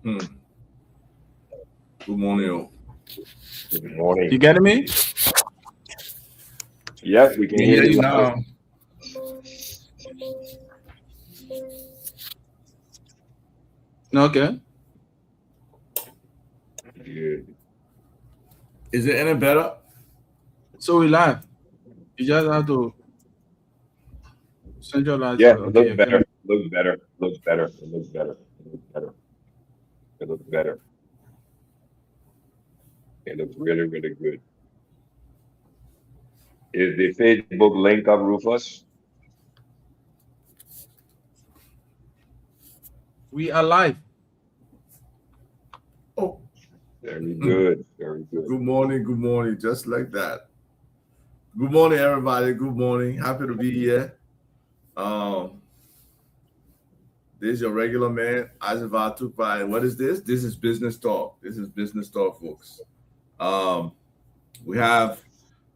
Hmm. Good morning, all. Good You morning. getting me? Yes, we I can can hear hear you you loud. now. Okay. Good. Is it any better? So we live. You just have to centralize Yeah, it. it Okay, looks you're better. getting. Looks better. Looks better. It looks better. It looks better. It looks better. It looks really, really good. Is the Facebook link up, Rufus? We are live. Oh, Very hmm. good. Very good. Good morning. Good morning. Just like that. Good morning, everybody. Good morning. Happy to be here. Um, this is your regular man, Isaac Tukpai. What is this? This is business talk. This is business talk, folks. Um, we have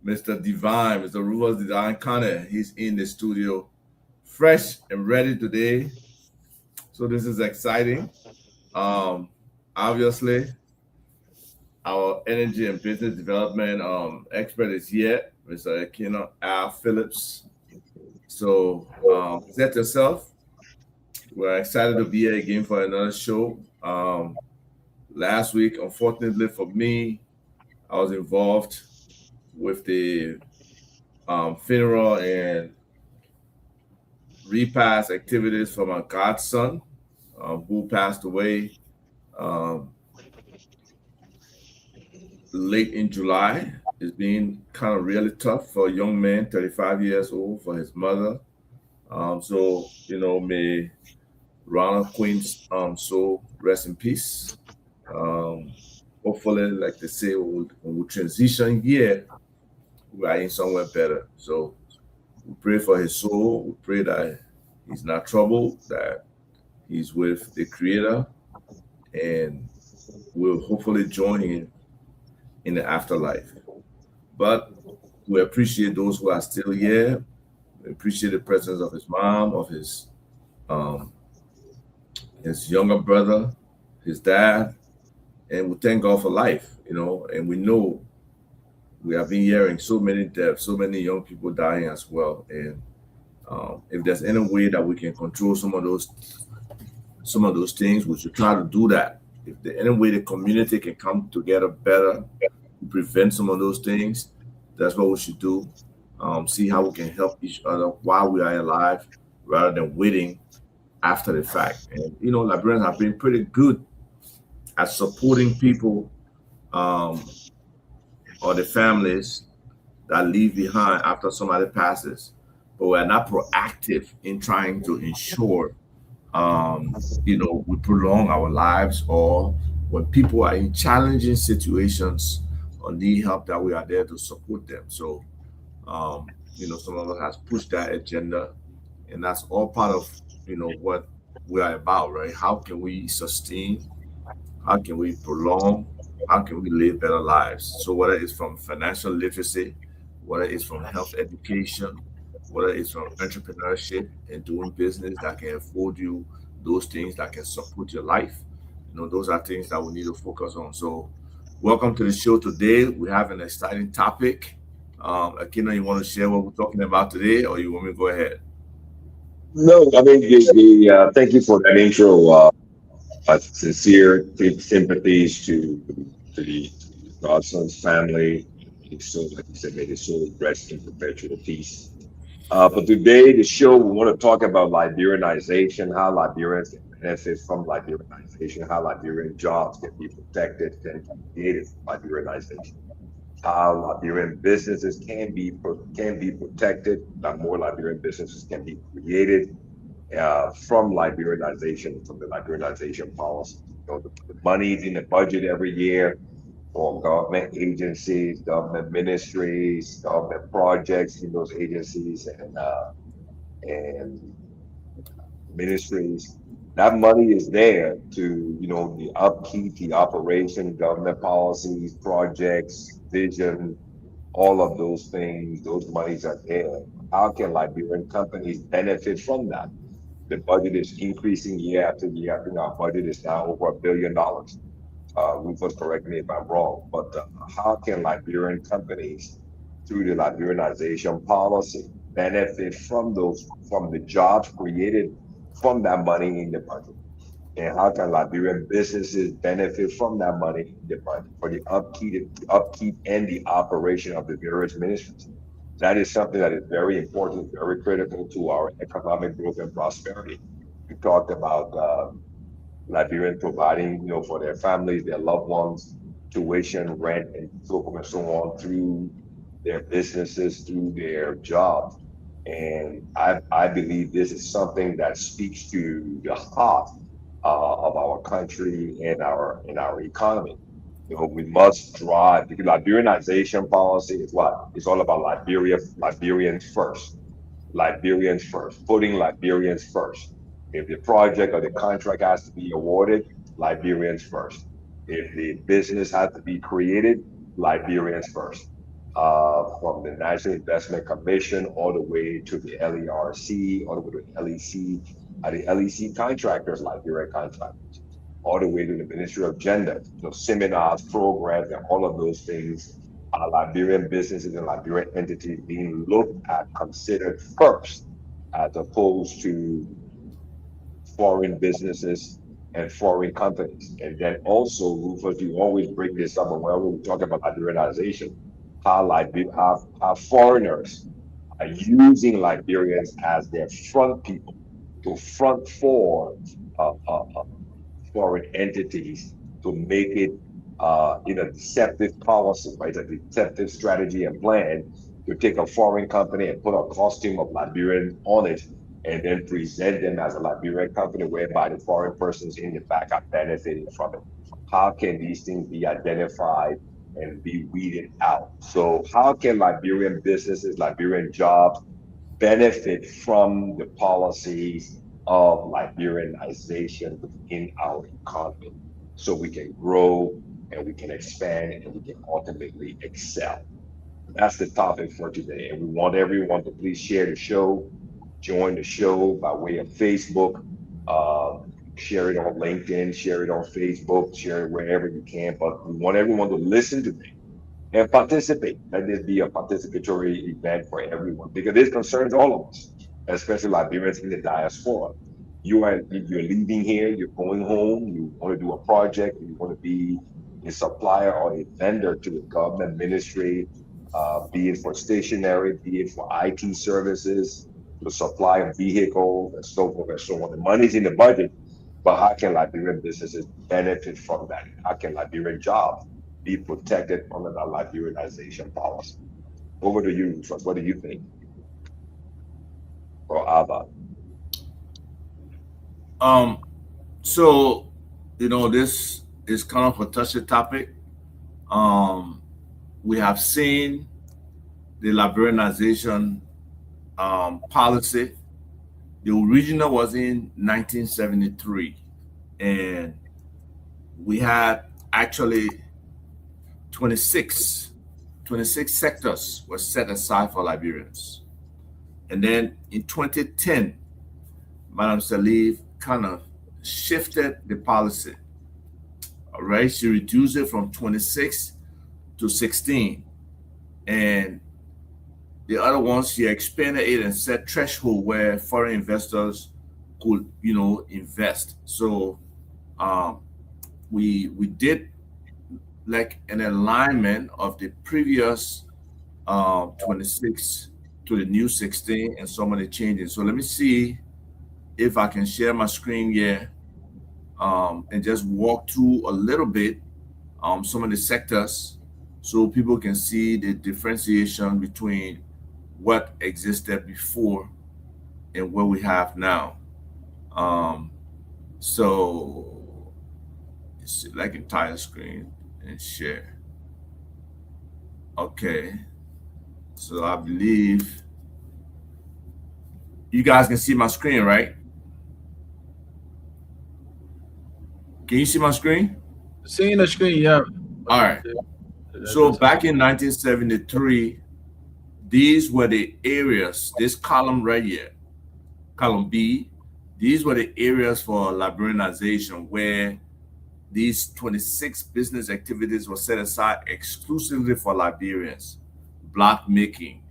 Mr. Divine, Mr. Ruas Divine Connor. He's in the studio, fresh and ready today. So this is exciting. Um, Obviously, our energy and business development expert is here, Mr. Akino R. Phillips. So set yourself. We're excited to be here again for another show. Last week, unfortunately for me, I was involved with the funeral and repast activities for my godson, who passed away um, late in July. It's been kind of really tough for a young man, 35 years old, for his mother. May Ronald Queen's soul rest in peace. Um, Hopefully, like they say, when we transition here, we are in somewhere better. So we pray for his soul. We pray that he's not troubled, that he's with the Creator, and we'll hopefully join him in the afterlife. But we appreciate those who are still here. We appreciate the presence of his mom, of um, his younger brother, his dad, and we thank God for life, and we know we have been hearing so many deaths, so many young people dying as well. And if there's any way that we can control some of those things, we should try to do that. If there any way the community can come together better to prevent some of those things, that's what we should do. See how we can help each other while we are alive, rather than waiting after the fact. And Liberians have been pretty good at supporting people um, or the families that leave behind after somebody passes, but we're not proactive in trying to ensure we prolong our lives, or when people are in challenging situations or need help, that we are there to support them. So some of us has pushed that agenda, and that's all part of what we are about, right? How can we sustain, how can we prolong? How can we live better lives? So whether it's from financial literacy, whether it's from health education, whether it's from entrepreneurship and doing business that can afford you those things that can support your life, those are things that we need to focus on. So welcome to the show today. We have an exciting topic. Akina, you want to share what we're talking about today, or you want me to go ahead? No, I mean, thank you for that intro. Sincere sympathies to the godson's family. So, like you said, may the soul rest in perpetual peace. But today, the show, we want to talk about Liberianization, how Liberians can benefit from Liberianization, how Liberian jobs can be protected and created from Liberianization, how Liberian businesses can be protected, that more Liberian businesses can be created from Liberianization, from the Liberianization policy. The money's in the budget every year for government agencies, government ministries, government projects in those agencies and ministries. That money is there to, the upkeep, the operation, government policies, projects, vision, all of those things, those monies are there. How can Liberian companies benefit from that? The budget is increasing year after year. I think our budget is now over $1 billion. Rufus, correct me if I'm wrong, but how can Liberian companies, through the Liberianization policy, benefit from the jobs created from that money in the budget? And how can Liberian businesses benefit from that money in the budget for the upkeep and the operation of the various ministries? That is something that is very important, very critical to our economic growth and prosperity. We talked about Liberian providing, for their families, their loved ones, tuition, rent, and so forth and so on through their businesses, through their jobs. And I believe this is something that speaks to the heart of our country and our economy. We must drive because Liberianization policy is what? It's all about Liberians first. Liberians first, putting Liberians first. If the project or the contract has to be awarded, Liberians first. If the business has to be created, Liberians first. From the National Investment Commission all the way to the LERC, all the way to the LEC, the LEC contractors, Liberian contractors, all the way to the Ministry of Gender, seminars, programs, and all of those things are Liberian businesses and Liberian entities being looked at, considered first, as opposed to foreign businesses and foreign companies. And then also, Rufus, you always bring this up when we talk about Liberianization, how foreigners are using Liberians as their front people to front for foreign entities to make it in a deceptive policy, right? A deceptive strategy and plan to take a foreign company and put a costume of Liberian on it and then present them as a Liberian company whereby the foreign persons in the back are benefiting from it. How can these things be identified and be weeded out? So how can Liberian businesses, Liberian jobs benefit from the policies of Liberianization within our economy so we can grow and we can expand and we can ultimately excel? That's the topic for today. And we want everyone to please share the show, join the show by way of Facebook, uh, share it on LinkedIn, share it on Facebook, share it wherever you can. But we want everyone to listen to and participate. Let this be a participatory event for everyone because this concerns all of us, especially Liberians in the diaspora. You're leaving here, you're going home, you want to do a project, you want to be a supplier or a vendor to the government ministry, be it for stationery, be it for IT services, the supply of vehicles and so forth and so on. The money's in the budget, but how can Liberian businesses benefit from that? How can Liberian jobs be protected under the Liberianization policy? Over to you, Trust. What do you think? Or Ava? Um, so this is kind of a touchy topic. Um, we have seen the Liberianization policy. The original was in 1973, and we had actually 26, 26 sectors were set aside for Liberians. And then in 2010, Madam Salif kind of shifted the policy. All right, she reduced it from 26 to 16. And the other ones, she expanded it and set threshold where foreign investors could, invest. So um, we did like an alignment of the previous 26 to the new 16 and some of the changes. So let me see if I can share my screen here and just walk through a little bit some of the sectors so people can see the differentiation between what existed before and what we have now. Um, so like entire screen and share. Okay. So I believe you guys can see my screen, right? Can you see my screen? Seeing the screen, yeah. All right. So back in 1973, these were the areas, this column right here, column B, These were the areas for Liberianization where these 26 business activities were set aside exclusively for Liberians. Block making,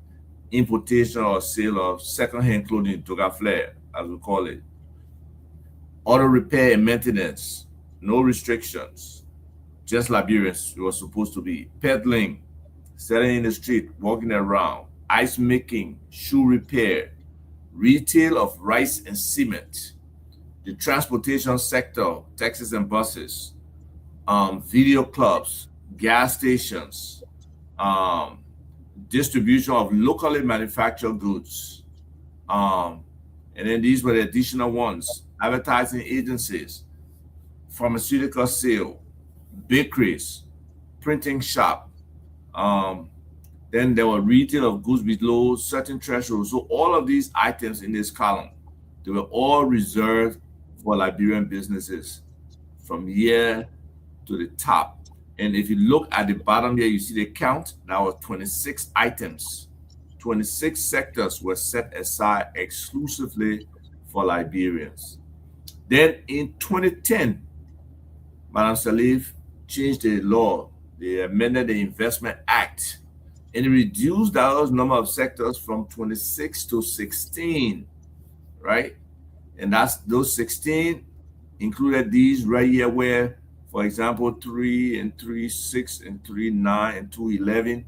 importation or sale of second-hand clothing, toga flare, as we call it, auto repair and maintenance, no restrictions, just Liberians were supposed to be. Peddling, selling in the street, walking around, ice making, shoe repair, retail of rice and cement, the transportation sector, taxis and buses, video clubs, gas stations, um, distribution of locally manufactured goods. Um, and then these were the additional ones: advertising agencies, pharmaceutical sale, bakeries, printing shop. Um, then there were retail of goods below certain thresholds. So all of these items in this column, they were all reserved for Liberian businesses from here to the top. And if you look at the bottom here, you see the count. That was 26 items. 26 sectors were set aside exclusively for Liberians. Then in 2010, Madam Salif changed the law. They amended the Investment Act and it reduced those number of sectors from 26 to 16, right? And that's those 16 included these right here where, for example, 3 and 3, 6 and 3, 9 and 2, 11.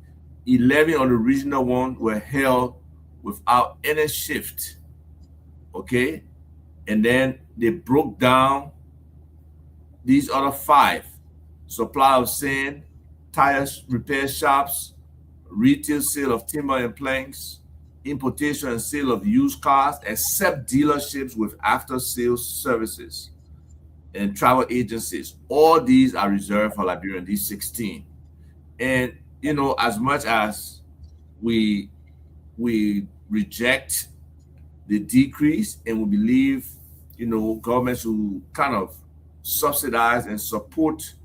11 on the original one were held without any shift, okay? And then they broke down these other 5: supply of sand, tires repair shops, retail sale of timber and planks, importation and sale of used cars, except dealerships with after sales services and travel agencies. All these are reserved for Liberian, these 16. And as much as we reject the decrease and we believe, governments who kind of subsidize and support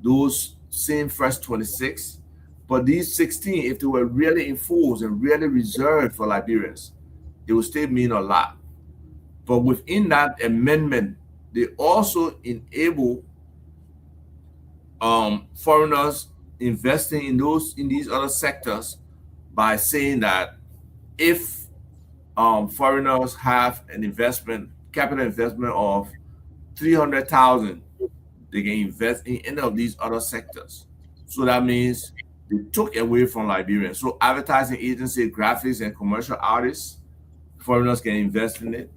those same first 26, but these 16, if they were really enforced and really reserved for Liberians, it would still mean a lot. But within that amendment, they also enable foreigners investing in these other sectors by saying that if foreigners have an capital investment of 300,000, they can invest in any of these other sectors. So that means they took away from Liberians. So advertising agency, graphics, and commercial artists, foreigners can invest in it.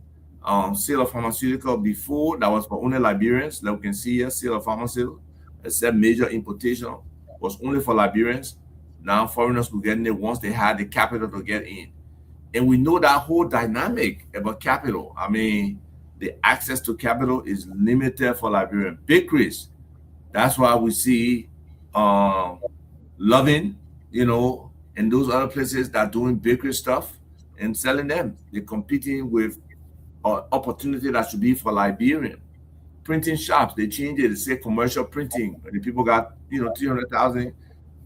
Sale of pharmaceutical, before that was for only Liberians. Like we can see here, sale of pharmaceutical, except major importation, was only for Liberians. Now foreigners could get in it once they had the capital to get in. And we know that whole dynamic about capital. I mean, the access to capital is limited for Liberian bakeries. That's why we see Loving, and those other places that are doing bakery stuff and selling them. They're competing with opportunity that should be for Liberian. Printing shops, they change it. They say commercial printing. When the people got 300,000,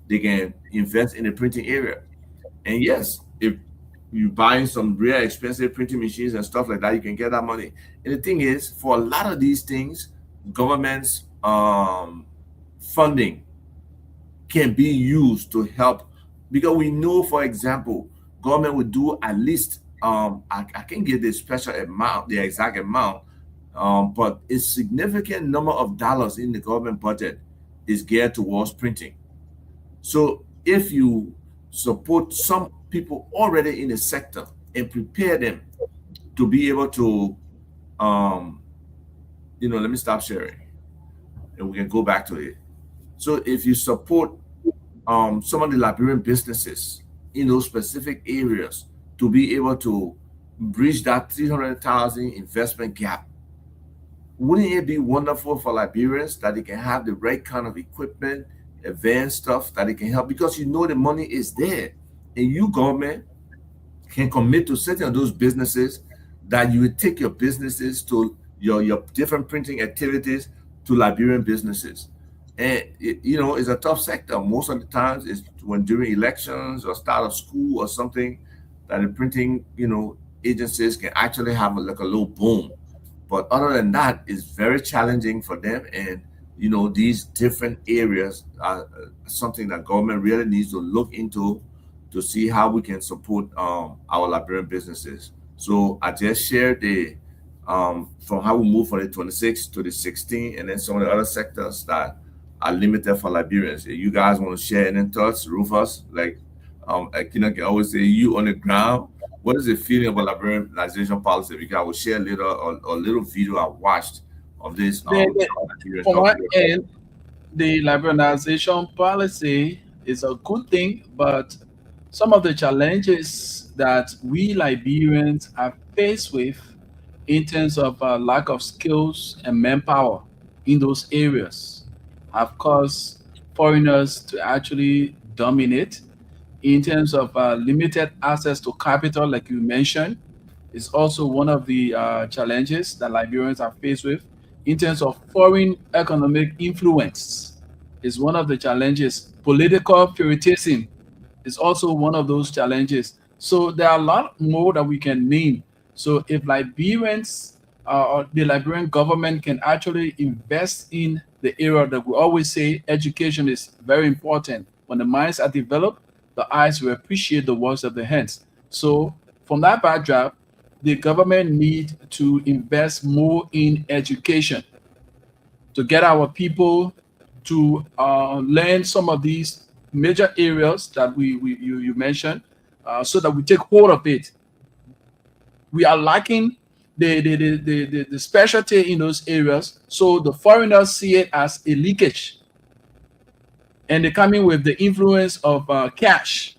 they can invest in the printing area. And yes, if you're buying some real expensive printing machines and stuff like that, you can get that money. And the thing is, for a lot of these things, government's funding can be used to help, because we know, for example, government would do at least I can't give the special amount, the exact amount, but a significant number of dollars in the government budget is geared towards printing. So if you support some people already in the sector and prepare them to be able to, let me stop sharing and we can go back to it. So if you support some of the Liberian businesses in those specific areas to be able to bridge that 300,000 investment gap, wouldn't it be wonderful for Liberians that they can have the right kind of equipment, advanced stuff that they can help? Because the money is there, and you, government, can commit to certain of those businesses that you would take your businesses to your different printing activities to Liberian businesses. And it's a tough sector. Most of the times it's when during elections or start of school or something that the printing, agencies can actually have like a little boom. But other than that, it's very challenging for them. And these different areas are something that government really needs to look into to see how we can support our Liberian businesses. So I just shared the from how we move from the 26 to the 16, and then some of the other sectors that are limited for Liberians. If you guys want to share any thoughts, Rufus, like Akina can always say, you on the ground, what is the feeling about liberalization policy? Because I will share a little video I watched of this The, Liberian from my government. end, the liberalization policy is a good thing, but some of the challenges that we Liberians are faced with in terms of lack of skills and manpower in those areas have caused foreigners to actually dominate in terms of limited access to capital, like you mentioned, is also one of the challenges that Liberians are faced with. In terms of foreign economic influence, is one of the challenges. Political favoritism is also one of those challenges. So there are a lot more that we can name. So if Liberians or the Liberian government can actually invest in the area that we always say education is very important. When the minds are developed, the eyes will appreciate the works of the hands. So from that backdrop, the government need to invest more in education to get our people to learn some of these major areas that you mentioned, so that we take hold of it. We are lacking the specialty in those areas, so the foreigners see it as a leakage, and they come in with the influence of cash.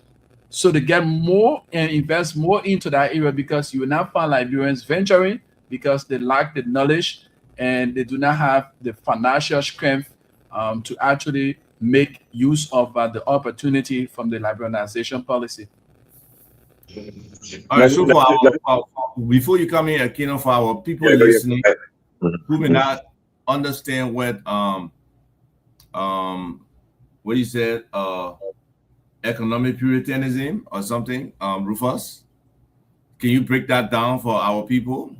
So they get more and invest more into that area because you will not find Liberians venturing because they lack the knowledge and they do not have the financial strength to actually make use of the opportunity from the liberalization policy. All right, Let me, so let for me, let me, before you come in, Akino, for our people yeah, go listening ahead. who may Mhm. not understand um what you said, economic puritanism or something, Rufus, can you break that down for our people?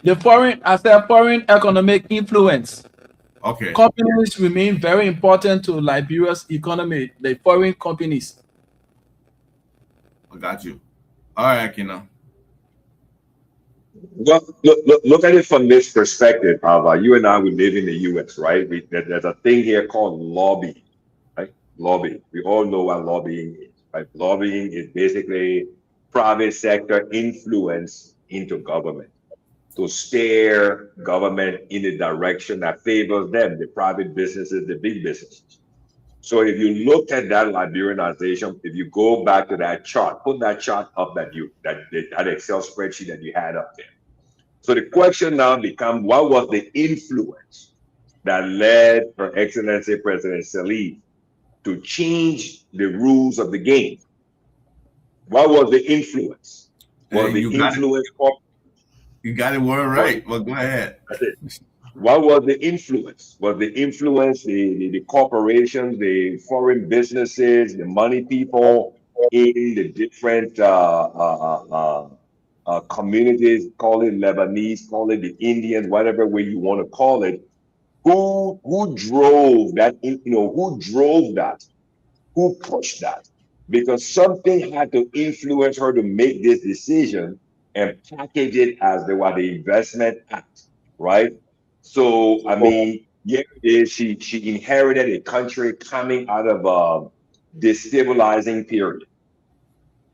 The foreign, as a foreign economic influence, Okay, companies remain very important to Liberia's economy. The foreign companies. I got you. All right, Akino. Well, look at it from this perspective. You and I, we live in the U.S., right? There's a thing here called lobbying, right? Lobbying. We all know what lobbying is, right? Lobbying is basically private sector influence into government to steer government in a direction that favors them, the private businesses, the big businesses. So if you look at that Liberianization, if you go back to that chart, put that chart up that Excel spreadsheet that you had up there. So the question now becomes, what was the influence that led Her Excellency President Salih to change the rules of the game? What was the influence? Hey, Was the influence you got it word was right. Well, go ahead. what was the influence? Was the influence the corporations, the foreign businesses, the money people in the different communities, call it Lebanese, call it the Indians, whatever way you want to call it, who drove that, who drove that, who pushed that? Because something had to influence her to make this decision and package it as the investment act, right? So I mean, yeah, it is. She inherited a country coming out of a destabilizing period.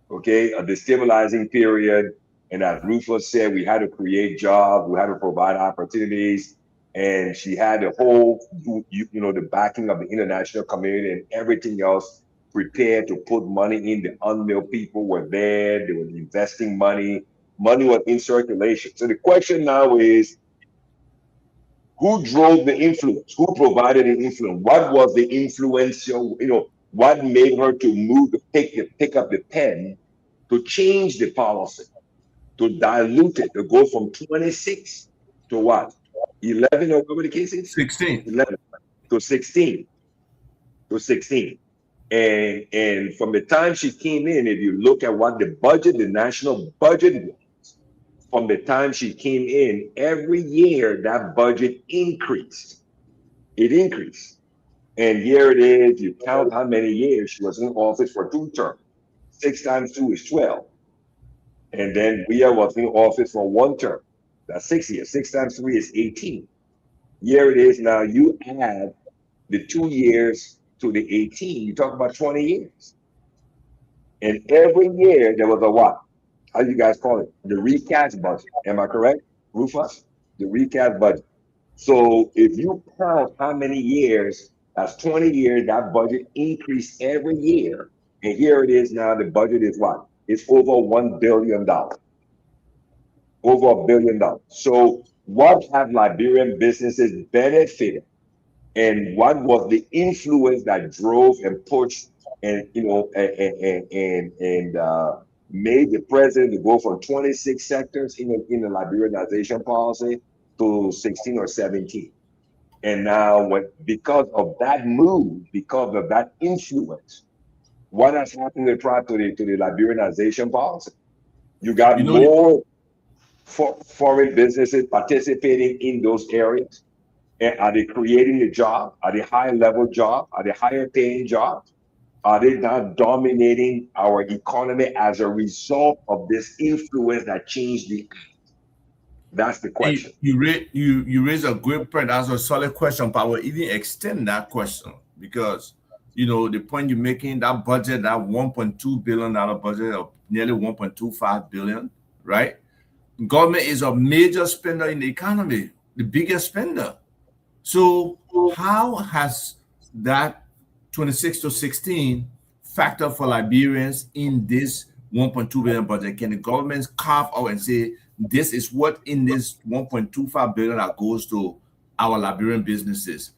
Okay, a destabilizing period. And as Rufus said, we had to create jobs, we had to provide opportunities, and she had the whole, the backing of the international community and everything else prepared to put money in. The unmilled people were there, they were investing money, money was in circulation. So the question now is, who drove the influence? Who provided the influence? What was the influential, what made her to move, to pick up the pen to change the policy, to dilute it, to go from 26 to what? 11 or whatever the case is? 16. 11 to 16. To 16. And from the time she came in, if you look at what the budget, the national budget was, from the time she came in, every year that budget increased. It increased. And here it is, you count how many years she was in office for 2 terms. 6 times 2 is 12. And then Weah was in office for 1 term. That's 6 years. 6 times 3 is 18. Here it is now, you add the 2 years to the 18, you talk about 20 years. And every year there was a what? How do you guys call it? The recast budget. Am I correct, Rufus? The recast budget. So if you count how many years, that's 20 years, that budget increased every year. And here it is now, the budget is what? It's over $1 billion. Over $1 billion. So what have Liberian businesses benefited? And what was the influence that drove and pushed and made the president to go from 26 sectors in the Liberianization policy to 16 or 17? And now, because of that move, because of that influence, what has happened to the Liberianization policy? You got You know, more foreign businesses participating in those areas. And are they creating the job? Are they higher level job? Are they higher paying jobs? Are they not dominating our economy as a result of this influence that changed the? That's the question. you raise a great point. That's a solid question, but I will even extend that question because the point you're making, that budget, that $1.2 billion budget of nearly 1.25 billion, right? Government is a major spender in the economy, the biggest spender. So how has that 26 to 16 factor for Liberians in this 1.2 billion budget? Can the government carve out and say this is what in this 1.25 billion that goes to our Liberian businesses?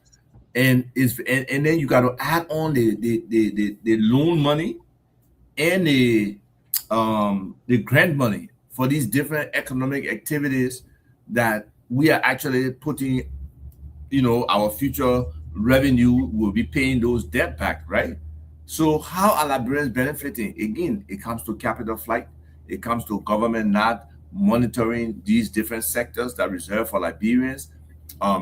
And then you got to add on the loan money and the grant money for these different economic activities that we are actually putting, our future revenue will be paying those debt back, right? So how are Liberians benefiting? Again, it comes to capital flight. It comes to government not monitoring these different sectors that reserve for Liberians.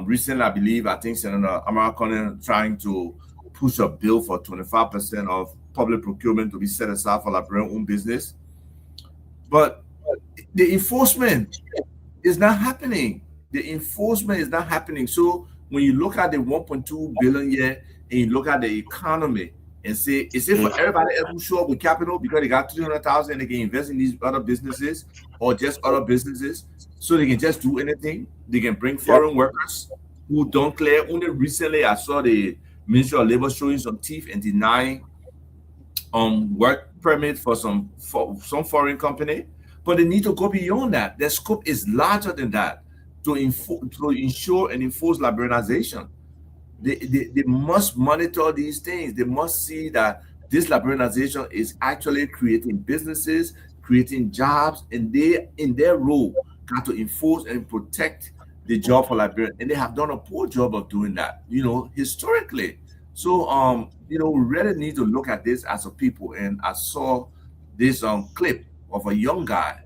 Recently, I think Senator American trying to push a bill for 25% of public procurement to be set aside for Liberian-owned business. But the enforcement is not happening. The enforcement is not happening. So when you look at the 1.2 billion year and you look at the economy and say, is it for everybody else who show up with capital because they got 300,000 and they can invest in these other businesses or just other businesses so they can just do anything? They can bring foreign workers who don't clear. Only recently I saw the Ministry of Labor showing some teeth and denying work permit for some foreign company, but they need to go beyond that. Their scope is larger than that to ensure and enforce liberalization. They must monitor these things. They must see that this liberalization is actually creating businesses, creating jobs, and they, in their role, got to enforce and protect the job for Liberians. And they have done a poor job of doing that, historically. So, we really need to look at this as a people. And I saw this clip of a young guy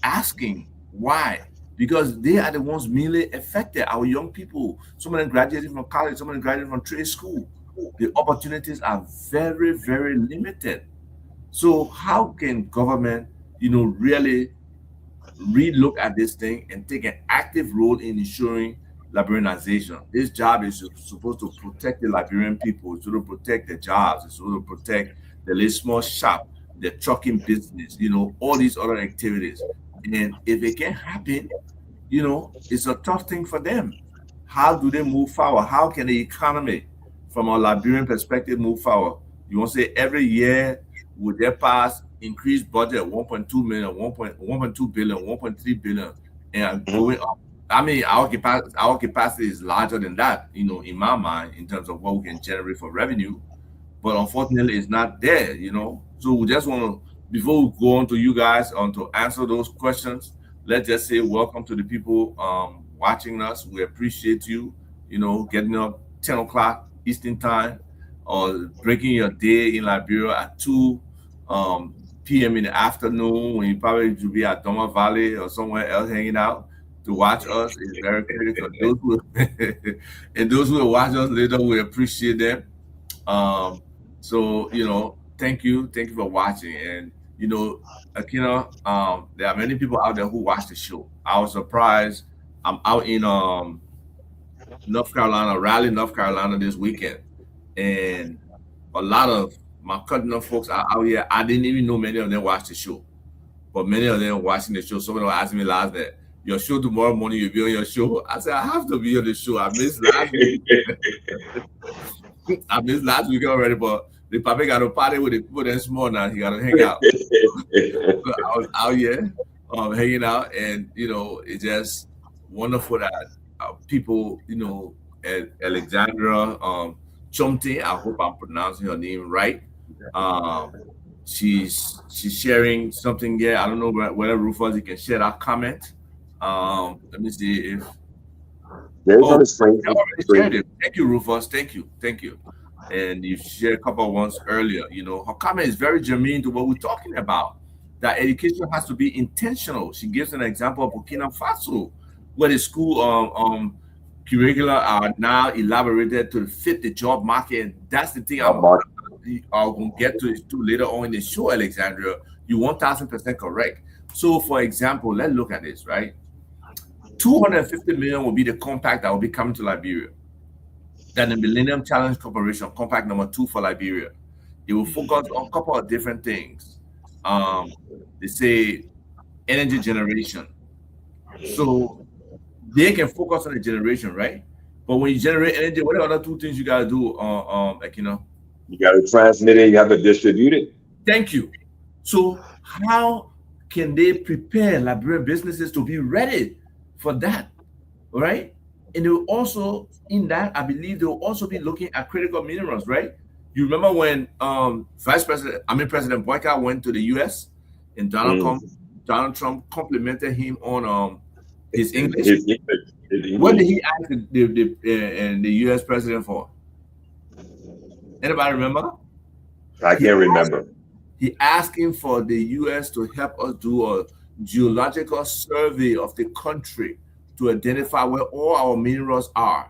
asking why, because they are the ones mainly affected. Our young people, some of them graduated from college, some of them graduated from trade school. The opportunities are very, very limited. So how can government, really relook at this thing and take an active role in ensuring Liberianization? This job is supposed to protect the Liberian people, it's supposed to protect the jobs, it's supposed to protect the little small shop, the trucking business, all these other activities. And if it can happen, it's a tough thing for them. How do they move forward? How can the economy, from a Liberian perspective, move forward? You want to say every year would they pass increased budget 1.2 million, 1.2 billion, 1.3 billion, and going up? I mean, our capacity is larger than that, in my mind, in terms of what we can generate for revenue. But unfortunately, it's not there. So we just want to, before we go on to you guys, to answer those questions, let's just say welcome to the people watching us. We appreciate you, getting up 10 o'clock Eastern time or breaking your day in Liberia at 2 p.m. in the afternoon when you probably should be at Doma Valley or somewhere else hanging out to watch us is very critical. Those who and those who will watch us later, we appreciate them. Um, so thank you for watching. And Akina, there are many people out there who watch the show. I was surprised. I'm out in North Carolina, Raleigh, North Carolina this weekend, and a lot of my cousin folks are out here. I didn't even know many of them watch the show, but many of them watching the show. Someone asked me last night, "Your show tomorrow morning, you'll be on your show." I said, "I have to be on the show. I missed last week. I missed last week already, but the probably got to party with the people that's small now. He got to hang out." So I was out here hanging out, and it's just wonderful that people, Alexandra Chomte, I hope I'm pronouncing her name right. Um, she's sharing something here. I don't know whether Rufus you can share that comment. Let me see if There's oh, on the screen. I already shared it. Thank you, Rufus. Thank you. And you shared a couple of ones earlier. Her comment is very germane to what we're talking about. That education has to be intentional. She gives an example of Burkina Faso, where the school curricula are now elaborated to fit the job market. And that's the thing I'm going to get to later on in the show, Alexandria. You 1,000% correct. So, for example, let's look at this, right? 250 million will be the compact that will be coming to Liberia. Then the Millennium Challenge Corporation, compact number 2 for Liberia. It will focus on a couple of different things. They say energy generation. So they can focus on the generation, right? But when you generate energy, what are the other two things you gotta do? You got to transmit it. You have to distribute it. Thank you. So how can they prepare Liberian businesses to be ready for that? Right? And they will also, in that, I believe they will also be looking at critical minerals, right? You remember when President Boyka went to the US and Donald Trump complimented him on his English. What did he ask the US president for? Anybody remember? I can't remember. He asked him for the US to help us do a geological survey of the country to identify where all our minerals are.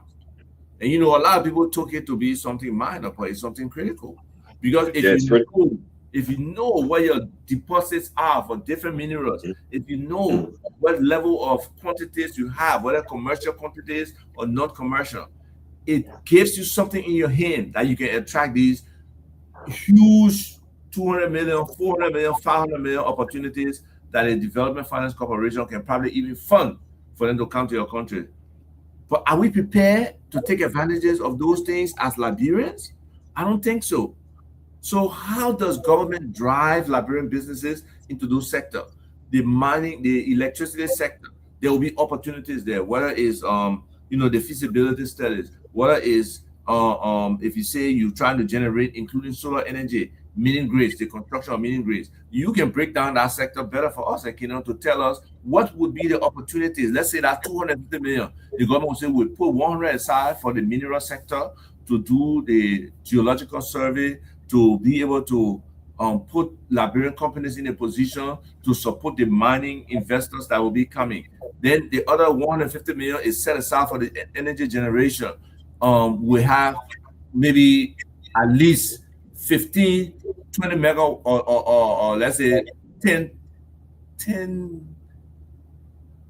And a lot of people took it to be something minor, but it's something critical. Because if you know where your deposits are for different minerals, if you know what level of quantities you have, whether commercial quantities or not commercial, it gives you something in your hand that you can attract these huge 200 million, 400 million, 500 million opportunities that a development finance corporation can probably even fund for them to come to your country. But are we prepared to take advantages of those things as Liberians? I don't think so. So how does government drive Liberian businesses into those sectors? The mining, the electricity sector, there will be opportunities there. Whether it's the feasibility studies, whether it's if you say you're trying to generate, including solar energy, mini grids, the construction of mini grids, you can break down that sector better for us, to tell us what would be the opportunities. Let's say that 250 million, the government will say we put 100 aside for the mineral sector to do the geological survey, to be able to put Liberian companies in a position to support the mining investors that will be coming. Then the other 150 million is set aside for the energy generation. We have maybe at least 15, 20 mega or let's say 10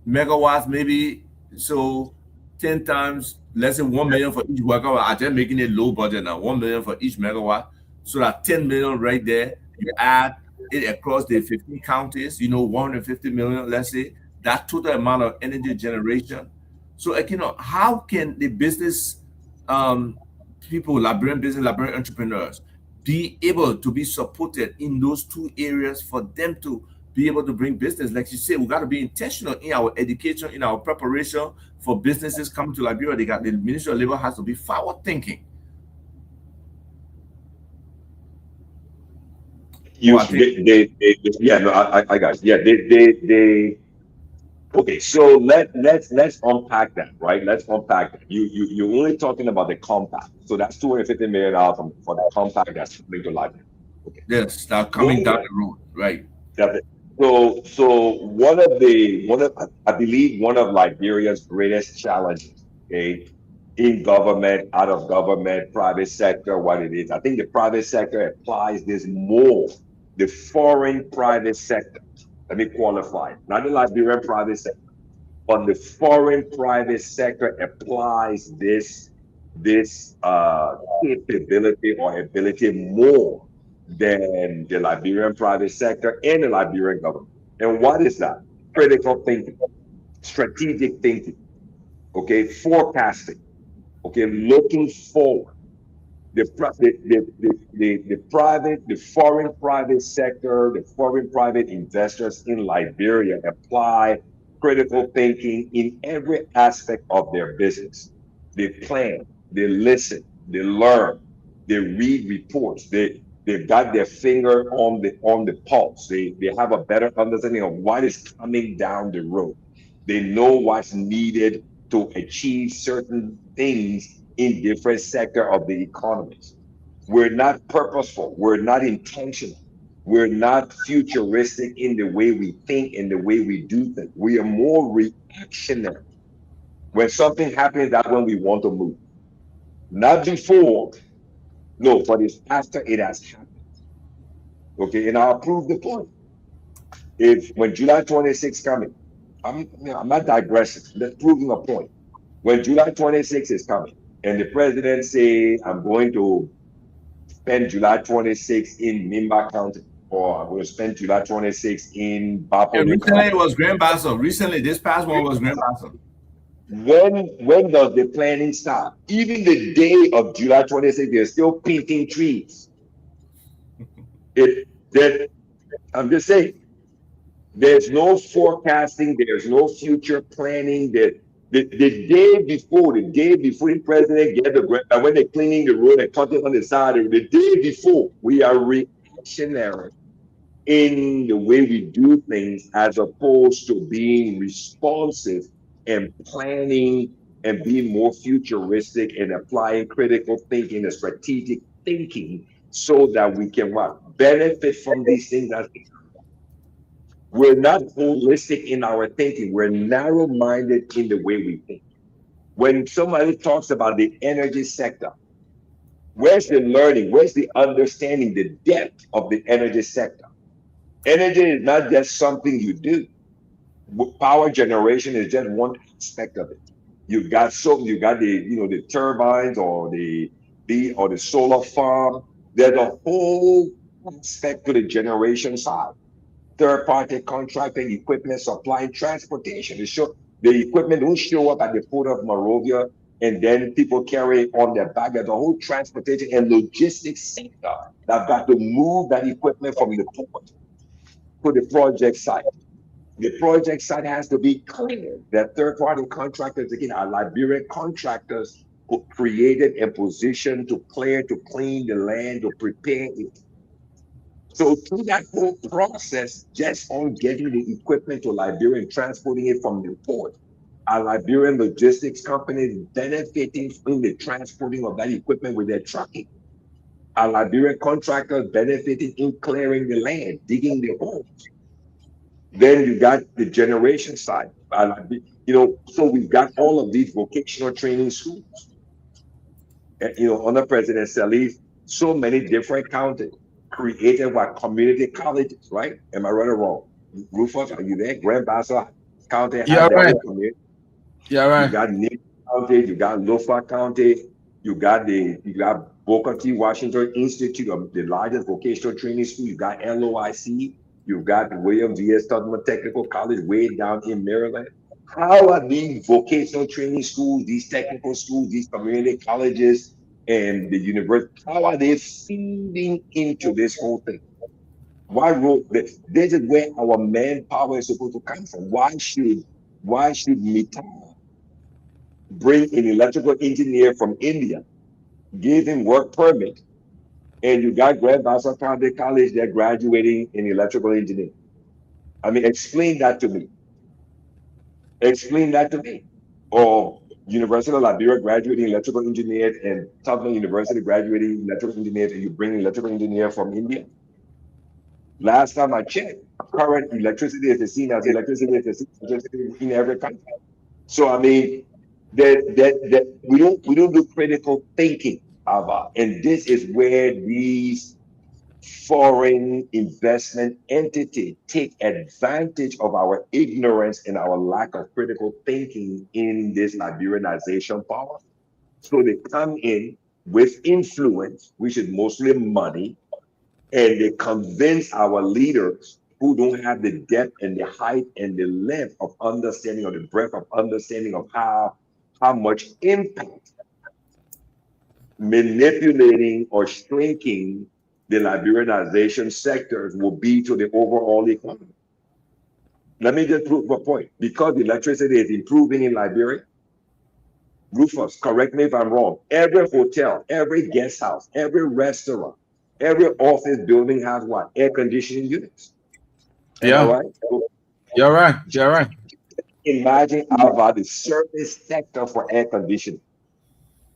megawatts maybe. So 10 times, let's say 1 million for each megawatt. I'm just making it low budget now, 1 million for each megawatt. So that 10 million right there, you add it across the 15 counties, 150 million, let's say, that total amount of energy generation. So, how can the business people, Liberian entrepreneurs, be able to be supported in those two areas for them to be able to bring business? Like you said, we got to be intentional in our education, in our preparation for businesses coming to Liberia. The Ministry of Labor has to be forward thinking. I got it. Yeah, they. Okay, so let's unpack that, right? Let's unpack that. You're only talking about the compact, so that's 250 million dollars for the compact that's coming to life. Okay. Yes, start coming Going down the road. Right. Got it. So one of I believe one of Liberia's greatest challenges, okay, in government, out of government, private sector, what it is. I think the private sector applies this more. The foreign private sector. Let me qualify it. Not the Liberian private sector, but the foreign private sector applies this capability or ability more than the Liberian private sector and the Liberian government. And what is that? Critical thinking, strategic thinking, okay, forecasting, okay, looking forward. The private, the foreign private sector, the foreign private investors in Liberia apply critical thinking in every aspect of their business. They plan, they listen, they learn, they read reports, they've got their finger on the pulse. They have a better understanding of what is coming down the road. They know what's needed to achieve certain things in different sector of the economies. We're not purposeful. We're not intentional. We're not futuristic in the way we think and the way we do things. We are more reactionary. When something happens, that's when we want to move. Not before, no, but it's after it has happened. Okay, and I'll prove the point. If when July 26th coming, I'm not digressing. Let's proving a point. When July 26th is coming, and the president say, I'm going to spend July 26th in Nimba County, or I'm going to spend July 26th in And Bapode recently it County. was Grand Bassa. Recently, this past one was Grand Bassa. When does the planning start? Even the day of July 26th, they're still painting trees. It that I'm just saying, there's no forecasting, there's no future planning. The day before the president get the grant, when they're cleaning the road and cutting on the side, the day before, we are reactionary in the way we do things as opposed to being responsive and planning and being more futuristic and applying critical thinking and strategic thinking so that we can what? Benefit from these things as we're not holistic in our thinking. We're narrow minded in the way we think. When somebody talks about the energy sector, where's the learning? Where's the understanding, the depth of the energy sector? Energy is not just something you do. Power generation is just one aspect of it. You got the turbines or the solar farm. There's a whole aspect to the generation side. Third party contracting, equipment supply, transportation. The equipment don't show up at the port of Monrovia and then people carry it on their back. There's a whole transportation and logistics sector that got to move that equipment from the port to the project site. The project site has to be clear. That third party contractors, again, are Liberian contractors who created and positioned to clear, to clean the land, to prepare it. So through that whole process, just on getting the equipment to Liberia and transporting it from the port, our Liberian logistics companies benefiting from the transporting of that equipment with their trucking. Our Liberian contractors benefiting in clearing the land, digging the holes. Then you got the generation side. So we've got all of these vocational training schools. Under President Salif, so many different counties created what community colleges, right? Am I right or wrong? Rufus, are you there? Grand Bassa County has You're their right. own community. You're You right. got Nick County, you got Lofa County, you got Booker T. Washington Institute, of the largest vocational training school. You got LOIC. You've got the William V.S. Tubman Technical College way down in Maryland. How are these vocational training schools, these technical schools, these community colleges, and the university, how are they feeding into this whole thing? Why role? This is where our manpower is supposed to come from. Why should Mita bring an electrical engineer from India, give him work permit, and you got Grand Bassa County College, they're graduating in electrical engineering? I mean, explain that to me. Explain that to me. Or University of Liberia graduating electrical engineers and Tubman University graduating electrical engineers, and you bring electrical engineer from India. Last time I checked, current electricity is seen as electricity in every country. So I mean, that we don't do critical thinking about, and this is where these foreign investment entities take advantage of our ignorance and our lack of critical thinking in this Liberianization power. So they come in with influence, which is mostly money, and they convince our leaders who don't have the depth and the height and the length of understanding or the breadth of understanding of how much impact manipulating or shrinking the Liberianization sectors will be to the overall economy. Let me just prove a point. Because electricity is improving in Liberia, Rufus, correct me if I'm wrong, every hotel, every guest house, every restaurant, every office building has what? Air conditioning units. Am I Yeah, right? So you're right. You're right. imagine how about the service sector for air conditioning.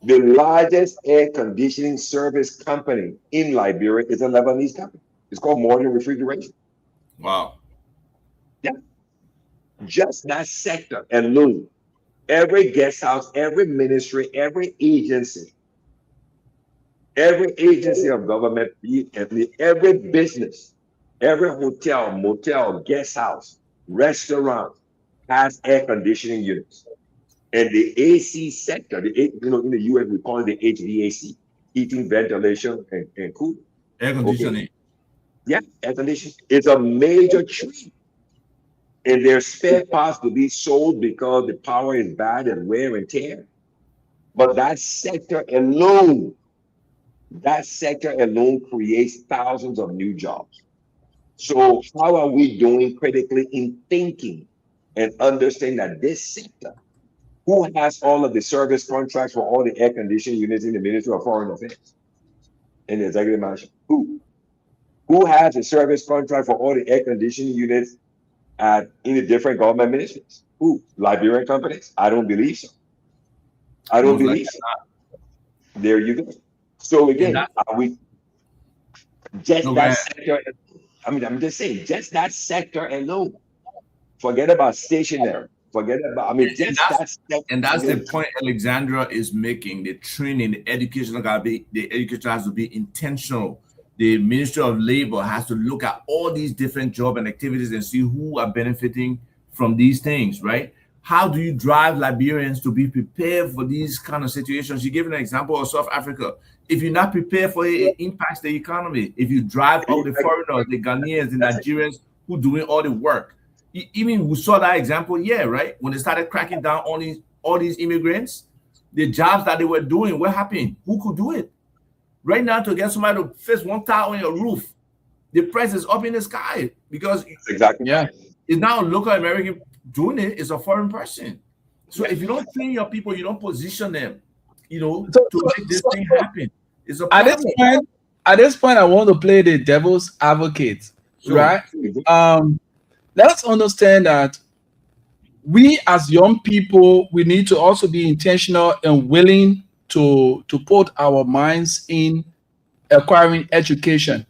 The largest air conditioning service company in Liberia is a Lebanese company. It's called Morgan Refrigeration. Wow. Yeah, just that sector alone. Every guest house, every ministry, every agency of government, every business, every hotel, motel, guest house, restaurant has air conditioning units. And the AC sector, in the US, we call it the HVAC, heating, ventilation, and cooling. Air Okay. conditioning. Yeah, air conditioning. It's a major trend. And there's spare parts to be sold because the power is bad and wear and tear. But that sector alone creates thousands of new jobs. So how are we doing critically in thinking and understanding that this sector, who has all of the service contracts for all the air conditioning units in the Ministry of Foreign Affairs and the Executive Mansion? Who has a service contract for all the air conditioning units in the different government ministries? Who? Liberian companies? I don't believe so. I don't Most likely believe so. There you go. So and again, that are we just no go that ahead. sector? I mean, I'm just saying, just that sector alone. Forget about stationary. Forget about, I mean, And just that's that sector and that's the alone. point Alexandra is making. The training, the education has to be intentional. The Ministry of Labor has to look at all these different job and activities and see who are benefiting from these things, right? How do you drive Liberians to be prepared for these kind of situations? You gave an example of South Africa. If you're not prepared for it, it impacts the economy. If you drive out the foreigners, the Ghanaians, the That's it. Nigerians who doing all the work, even we saw that example, yeah, right? When they started cracking down on all these immigrants, the jobs that they were doing, what happened? Who could do it? Right now, to get somebody to fix one tile on your roof, the price is up in the sky because That's exactly Yeah. right. it's not a local American doing it, it's a foreign person. So Yeah. if you don't train your people, you don't position them, So, to so, make this so, thing so happen. It's a at this problem. point, I want to play the devil's advocate, So right? Um, let's understand that we as young people, we need to also be intentional and willing to put our minds in acquiring education.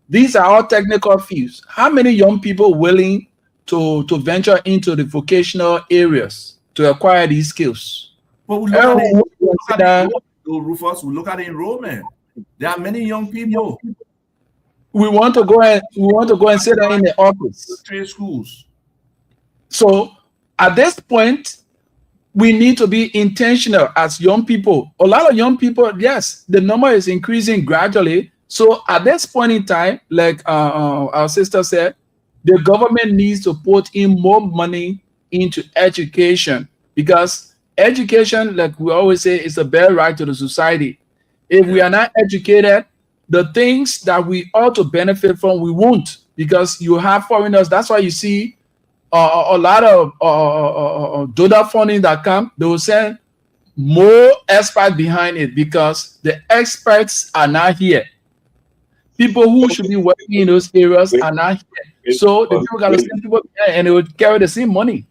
These are all technical fields. How many young people willing to venture into the vocational areas to acquire these skills? but we look at Everyone it, would we look at the consider enrollment, though, Rufus. We look at the enrollment. There are many young people we want to go and sit down in the in office. trade schools. So at this point, we need to be intentional as young people. A lot of young people, yes, the number is increasing gradually. So at this point in time, like our sister said, the government needs to put in more money into education because education, like we always say, is a bare right to the society. If we Yeah. are not educated, the things that we ought to benefit from, we won't because you have foreigners. That's why you see a lot of donor funding that come, they will send more experts behind it because the experts are not here. People who should be working in those areas Wait, are not here. wait, So the people got to wait, send people behind and they will carry the same money.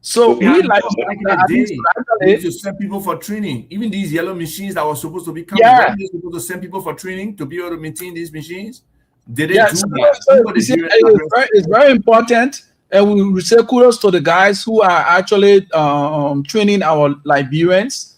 So Okay. we like Back in the at least day, they used actually, to send people for training. Even these yellow machines that were supposed to be coming, yeah, weren't they supposed to send people for training to be able to maintain these machines? Did they yeah. do So, that? so Who were you the see, Liberian? it's very important, and we say kudos to the guys who are actually training our Liberians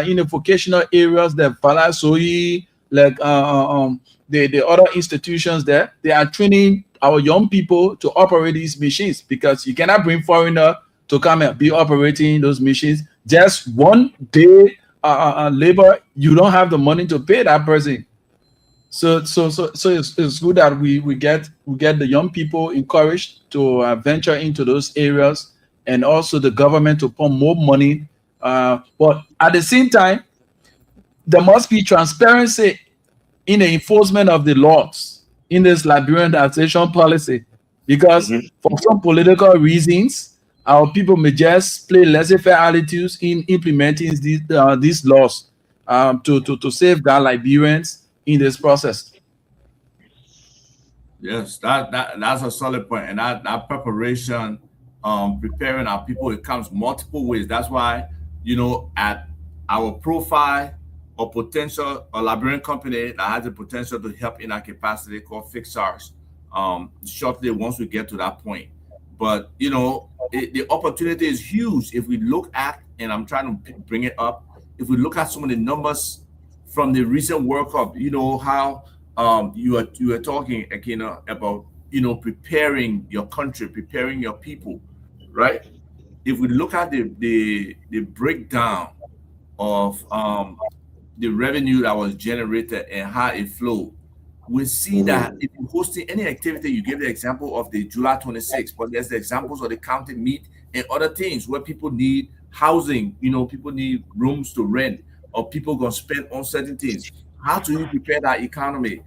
in the vocational areas, the Valasoi, like the other institutions there. They are training our young people to operate these machines because you cannot bring foreigner to come and be operating those machines. Just one day labor, you don't have the money to pay that person. So it's good that we get the young people encouraged to venture into those areas, and also the government to put more money. But at the same time, there must be transparency in the enforcement of the laws in this Liberian taxation policy, because Mhm. for some political reasons, our people may just play laissez-faire attitudes in implementing these laws to safeguard Liberians in this process. Yes, that's a solid point, and that preparation, preparing our people, it comes multiple ways. That's why at our profile or potential a Liberian company that has the potential to help in our capacity called Fixars. Shortly once we get to that point, but the opportunity is huge if we look at, and I'm trying to bring it up. If we look at some of the numbers from the recent World Cup, how you were talking, Akina, about preparing your country, preparing your people, right? If we look at the breakdown of the revenue that was generated and how it flowed, we see that Mhm. if you're hosting any activity, you give the example of the July 26th, but there's the examples of the county meet and other things where people need housing, people need rooms to rent, or people gonna spend on certain things. How do you prepare that economy,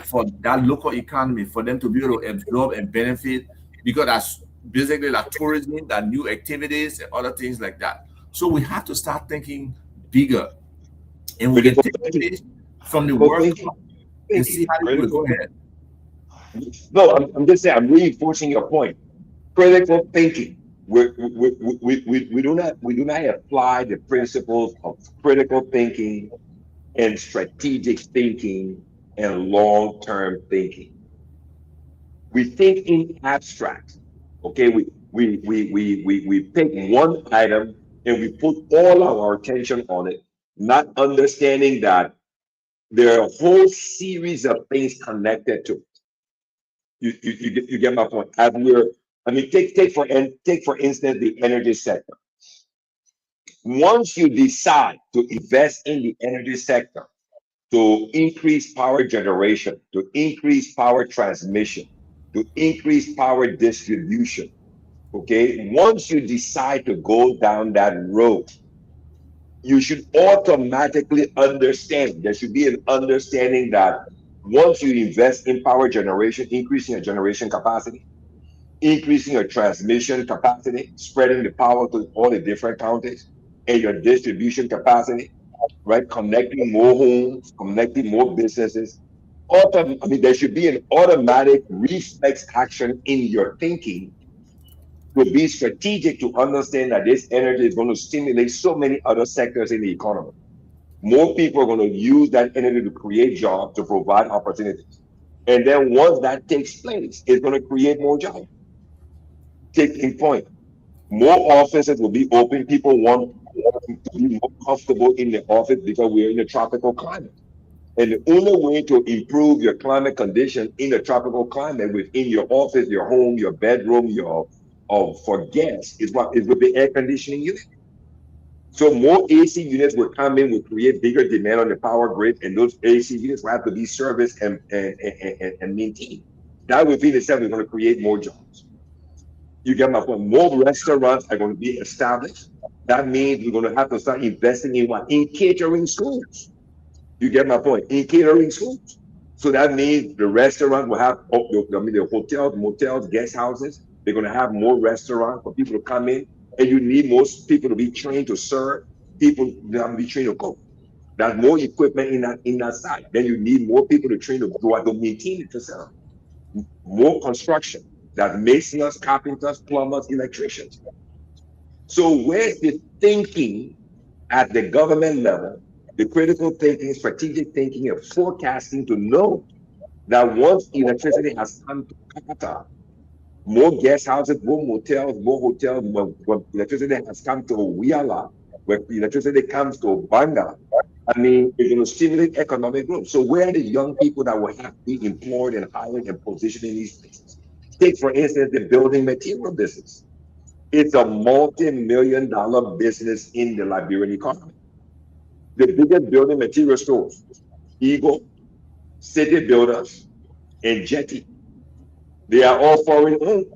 for that local economy, for them to be able to absorb and benefit? Because that's basically like tourism, that new activities and other things like that. So we have to start thinking bigger, and we can Critical take a thinking. page from the Critical World thinking. Cup and Thinking. see how they do it. Critical Go ahead. thinking. No, I'm just saying, I'm reinforcing your point. Critical thinking. We do not apply the principles of critical thinking and strategic thinking and long-term thinking. We think in abstract. Okay, we pick one item and we put all our attention on it, not understanding that there are a whole series of things connected to it. You get my point. As we're, I mean, take for instance the energy sector. Once you decide to invest in the energy sector to increase power generation, to increase power transmission, to increase power distribution, okay, once you decide to go down that road, you should automatically understand, there should be an understanding that once you invest in power generation, increasing your generation capacity, increasing your transmission capacity, spreading the power to all the different counties, and your distribution capacity, right? Connecting more homes, connecting more businesses. I mean, there should be an automatic reflex action in your thinking to be strategic, to understand that this energy is going to stimulate so many other sectors in the economy. More people are going to use that energy to create jobs, to provide opportunities. And then once that takes place, it's going to create more jobs. Taking point. More offices will be open. People want to be more comfortable in the office because we're in a tropical climate. And the only way to improve your climate condition in a tropical climate within your office, your home, your bedroom, your for guests is with the air conditioning unit. So more AC units will come in, will create bigger demand on the power grid, and those AC units will have to be serviced and maintained. That within itself is going to create more jobs. You get my point. More restaurants are going to be established. That means we're going to have to start investing in what? In catering schools. You get my point? In catering schools. So that means the restaurant will have, I mean, the hotels, motels, guest houses, they're going to have more restaurants for people to come in. And you need most people to be trained to serve, people to be trained to cook. There's more equipment in that side. Then you need more people to train to go out to maintain the facility. More construction. That masons, carpenters, plumbers, electricians. So where's the thinking at the government level, the critical thinking, strategic thinking, and forecasting to know that once electricity has come to Qatar, more guest houses, more hotels, when electricity has come to Wiala, when electricity comes to Banga, I mean, it's going to stimulate economic growth. So where are the young people that will have to be employed and hired and positioned in these places? Take, for instance, the building material business. It's a multi-million dollar business in the Liberian economy. The biggest building material stores, Eagle, City Builders, and Jetty, they are all foreign owned.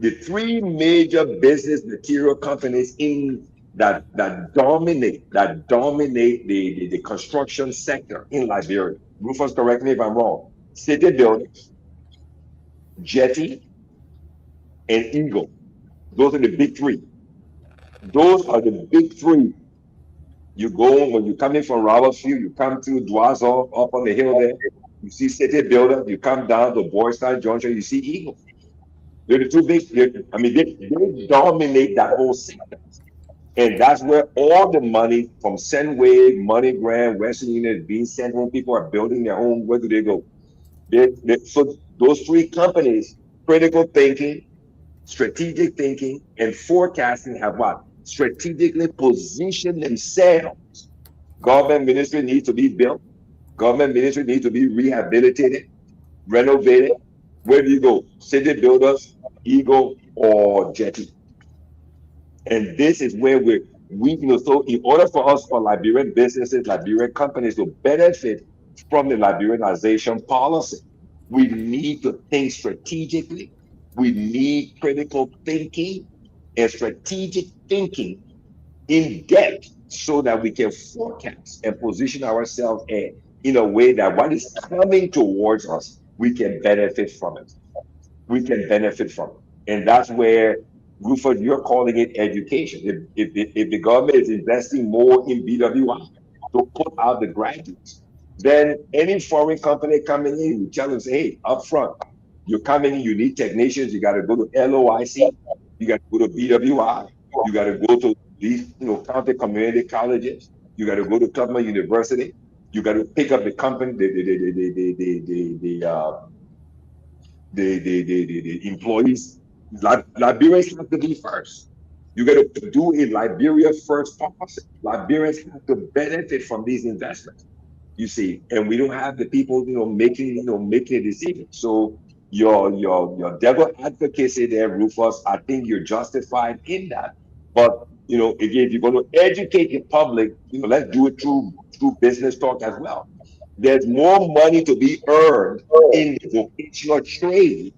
The three major business material companies in that dominate the construction sector in Liberia. Rufus, correct me if I'm wrong. City Builders, Jetty, and Eagle. Those are the big three. Those are the big three. You go when you're coming from Robertsfield, you come to Dwazo up on the hill there. You see City Builder. You come down to Boys Town Junction. You see Eagle. They're the two big. I mean, they dominate that whole sector. And that's where all the money from Sendwave, MoneyGram, Western Union is being sent home. People are building their home. Where do they go? So those three companies, critical thinking, strategic thinking, and forecasting have what? Strategically positioned themselves. Government ministry needs to be built. Government ministry needs to be rehabilitated, renovated. Where do you go? City Builders, Eagle, or Jetty. And this is where so in order for us, for Liberian businesses, Liberian companies to benefit from the Liberianization policy, we need to think strategically. We need critical thinking and strategic thinking in depth so that we can forecast and position ourselves in a way that what is coming towards us, we can benefit from it. We can benefit from it. And that's where, Rufus, you're calling it education. If the government is investing more in BWI to put out the graduates, then any foreign company coming in, you tell them, say, hey, up front, you're coming in, you need technicians, you got to go to LOIC, you got to go to BWI, you got to go to these county community colleges, you got to go to Tubman University, you got to pick up the company, the employees. Liberians have to be first. You got to do a Liberia first policy. Liberians have to benefit from these investments. You see, and we don't have the people, making a decision. So your devil advocacy there, Rufus, I think you're justified in that. But again, if you're going to educate the public, let's do it through business talk as well. There's more money to be earned in the vocational trade.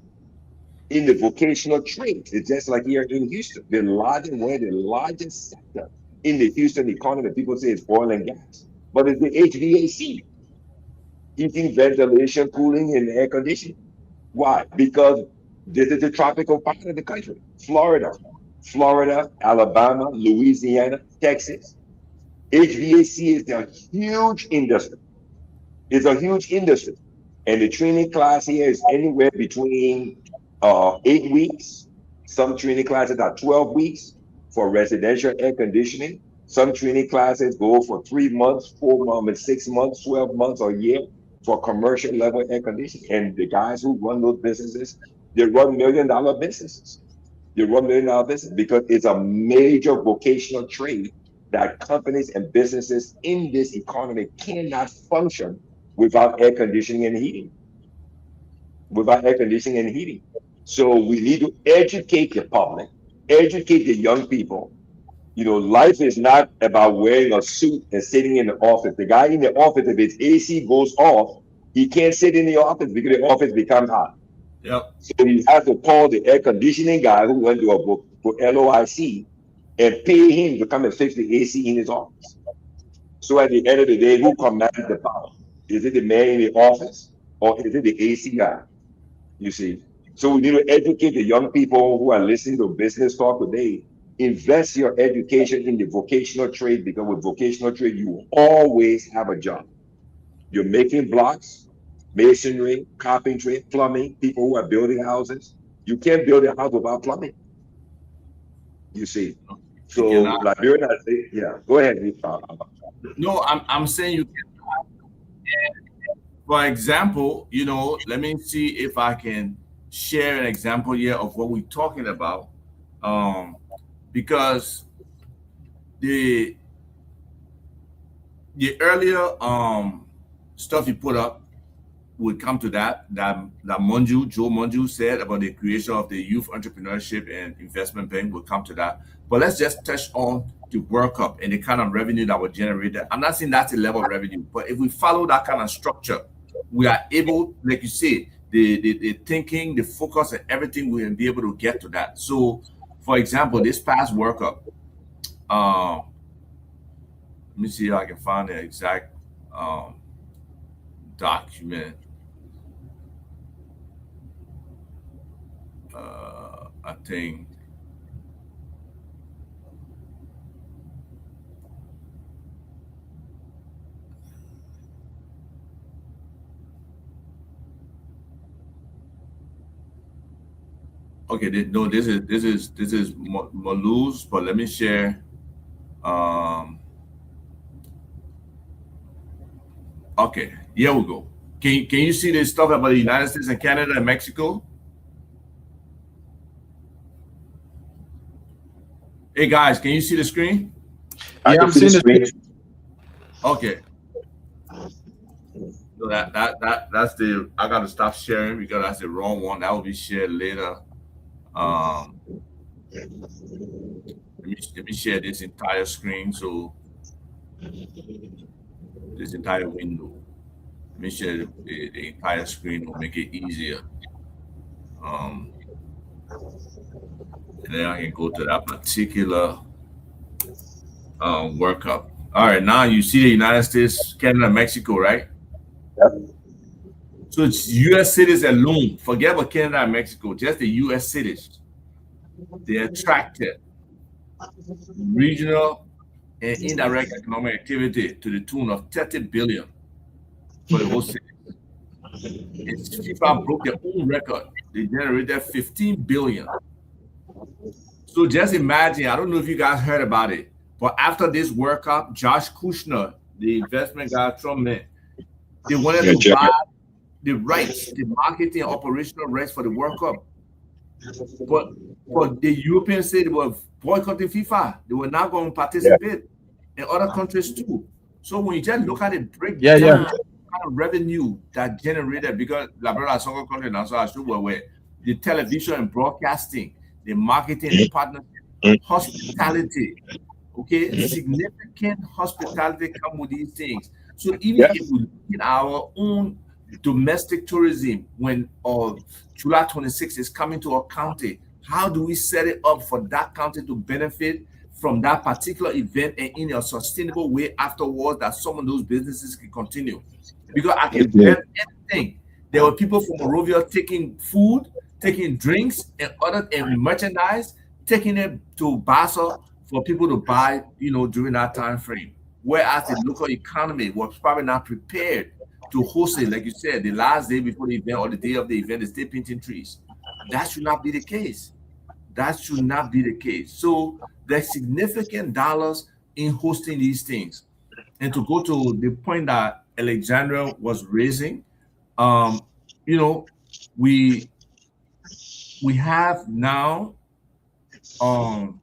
It's just like here in Houston. The largest sector in the Houston economy, people say it's oil and gas, but it's the HVAC, heating, ventilation, cooling, and air conditioning. Why? Because this is the tropical part of the country. Florida, Alabama, Louisiana, Texas. HVAC is a huge industry. It's a huge industry. And the training class here is anywhere between 8 weeks. Some training classes are 12 weeks for residential air conditioning. Some training classes go for 3 months, 4 months, 6 months, 12 months, or a year for commercial level air conditioning. And the guys who run those businesses, they run $1 million businesses. They run $1 million business because it's a major vocational trade that companies and businesses in this economy cannot function without air conditioning and heating. Without air conditioning and heating. So we need to educate the public, educate the young people. Life is not about wearing a suit and sitting in the office. The guy in the office, if his AC goes off, he can't sit in the office because the office becomes hot. Yep. So he has to call the air conditioning guy who went to LOIC and pay him to come and fix the AC in his office. So at the end of the day, who commands the power? Is it the man in the office or is it the AC guy? You see, so we need to educate the young people who are listening to business talk today. Invest your education in the vocational trade because with vocational trade, you will always have a job. You're making blocks, masonry, carpentry, plumbing, people who are building houses. You can't build a house without plumbing. You see, You so cannot. Liberian has, yeah. Go ahead. No, I'm saying you can. For example, let me see if I can share an example here of what we're talking about. Um, because the the earlier stuff you put up would come to that Joe Monju said about the creation of the Youth Entrepreneurship and Investment Bank will come to that. But let's just touch on the World Cup and the kind of revenue that was generated. I'm not saying that's a level of revenue, but if we follow that kind of structure, we are able, like you say, the thinking, the focus, and everything, we will be able to get to that. So, for example, this past World Cup, let me see if I can find the exact um, document. I think okay. No, this is Maluz, but let me share. Um, okay, here we go. Can you see this stuff about the United States and Canada and Mexico? Hey guys, can you see the screen? I Yeah, can I'm see the seeing screen. it. Okay, so that's the I gotta stop sharing because that's the wrong one. That will be shared later. Um, let me share this entire screen. So this entire window. Let me share the entire screen. Will make it easier. Um, and then I can go to that particular World Cup. All right, now you see the United States, Canada, Mexico, right? Yep. So it's U.S. cities alone. Forget about Canada and Mexico. Just the U.S. cities. They attracted regional and indirect economic activity to the tune of 30 billion for the whole city. It's FIFA broke their own record. They generated 15 billion. So just imagine, I don't know if you guys heard about it, but after this World Cup, Josh Kushner, the investment guy, Trump man, they wanted Yeah, to Jack. buy the rights, the marketing and operational rights for the World Cup. But the Europeans said they were boycotting FIFA. They were not going to Yeah. participate, and other countries too. So when you just look at it, break Yeah, yeah. down kind of revenue that generated because Liberia soccer country now, so I should where the television and broadcasting, the marketing, the partnership, hospitality, okay, significant hospitality come with these things. So even Yeah. if we look at our own domestic tourism, when July 26th is coming to our county, how do we set it up for that county to benefit from that particular event and in a sustainable way afterwards that some of those businesses can continue? Because I can Again. bet anything there were people from Morovia taking food, taking drinks and other and merchandise, taking it to Basel for people to buy, during that time frame. Whereas the local economy was probably not prepared to host it, like you said, the last day before the event or the day of the event, is still painting trees. That should not be the case. That should not be the case. So there's significant dollars in hosting these things. And to go to the point that Alexandra was raising, um, you know, we we have now um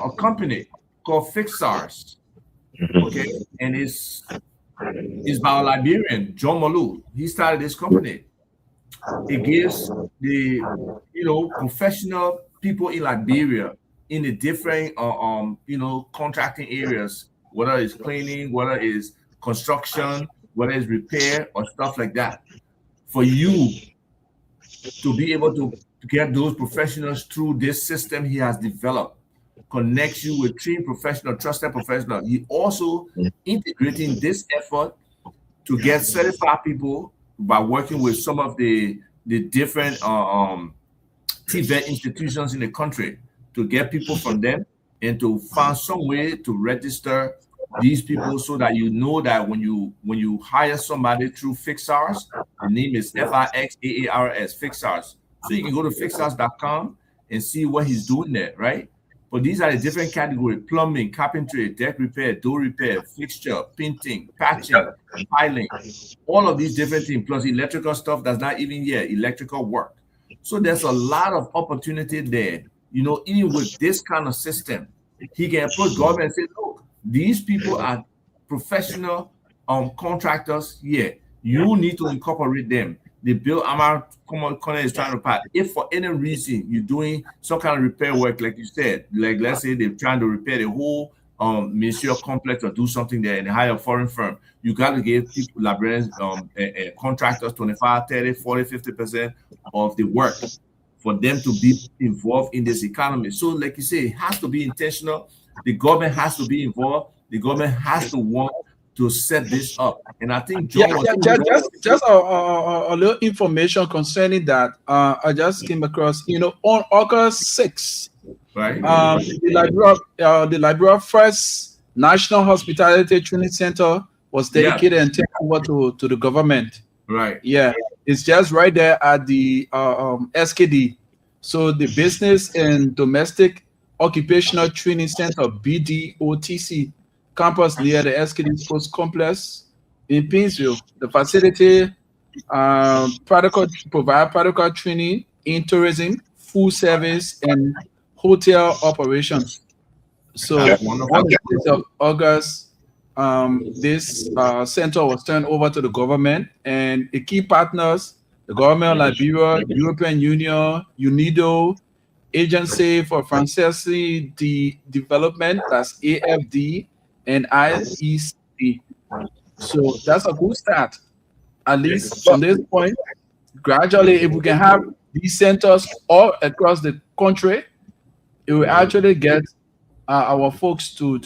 a company called Fixars, okay, and it's by a Liberian, John Malou. He started this company. It gives the professional people in Liberia in the different contracting areas, whether it's cleaning, whether it's construction, whether it's repair or stuff like that, for you to be able to get those professionals through this system he has developed, connects you with trained professional, trusted professional. He also integrating this effort to get certified people by working with some of the different TVET institutions in the country to get people from them and to find some way to register these people so that you know that when you hire somebody through Fixars, the name is Fixaars, Fixars. So you can go to fixars.com and see what he's doing there, right? But these are the different categories: plumbing, carpentry, deck repair, door repair, fixture, painting, patching, piling, all of these different things, plus electrical stuff that's not even yet electrical work. So there's a lot of opportunity there. Even with this kind of system, he can approach government and say, look, these people are professional contractors here. You need to incorporate them. The bill Amar Corner is trying to pass. If for any reason you're doing some kind of repair work, like you said, like let's say they're trying to repair the whole ministerial complex or do something there and hire a foreign firm, you got to give people, librarians, contractors 25, 30, 40, 50% of the work for them to be involved in this economy. So like you say, it has to be intentional. The government has to be involved. The government has to want to set this up. And I think John was just a little information concerning that. I just came across, on August 6th, right. The Liberian first National Hospitality Training Center was dedicated and taken over to the government. Right. Yeah, it's just right there at the SKD. So the Business and Domestic Occupational Training Center, BDOTC, campus near the SKD Sports Complex in Painesville. The facility provide practical training in tourism, food service, and hotel operations. So on the 6th of August, this center was turned over to the government, and the key partners, the government of Liberia, European Union, UNIDO, Agency for Francesi Development, that's AFD, and IEC. So that's a good start. At least from this point, gradually, if we can have these centers all across the country, it will actually get our folks to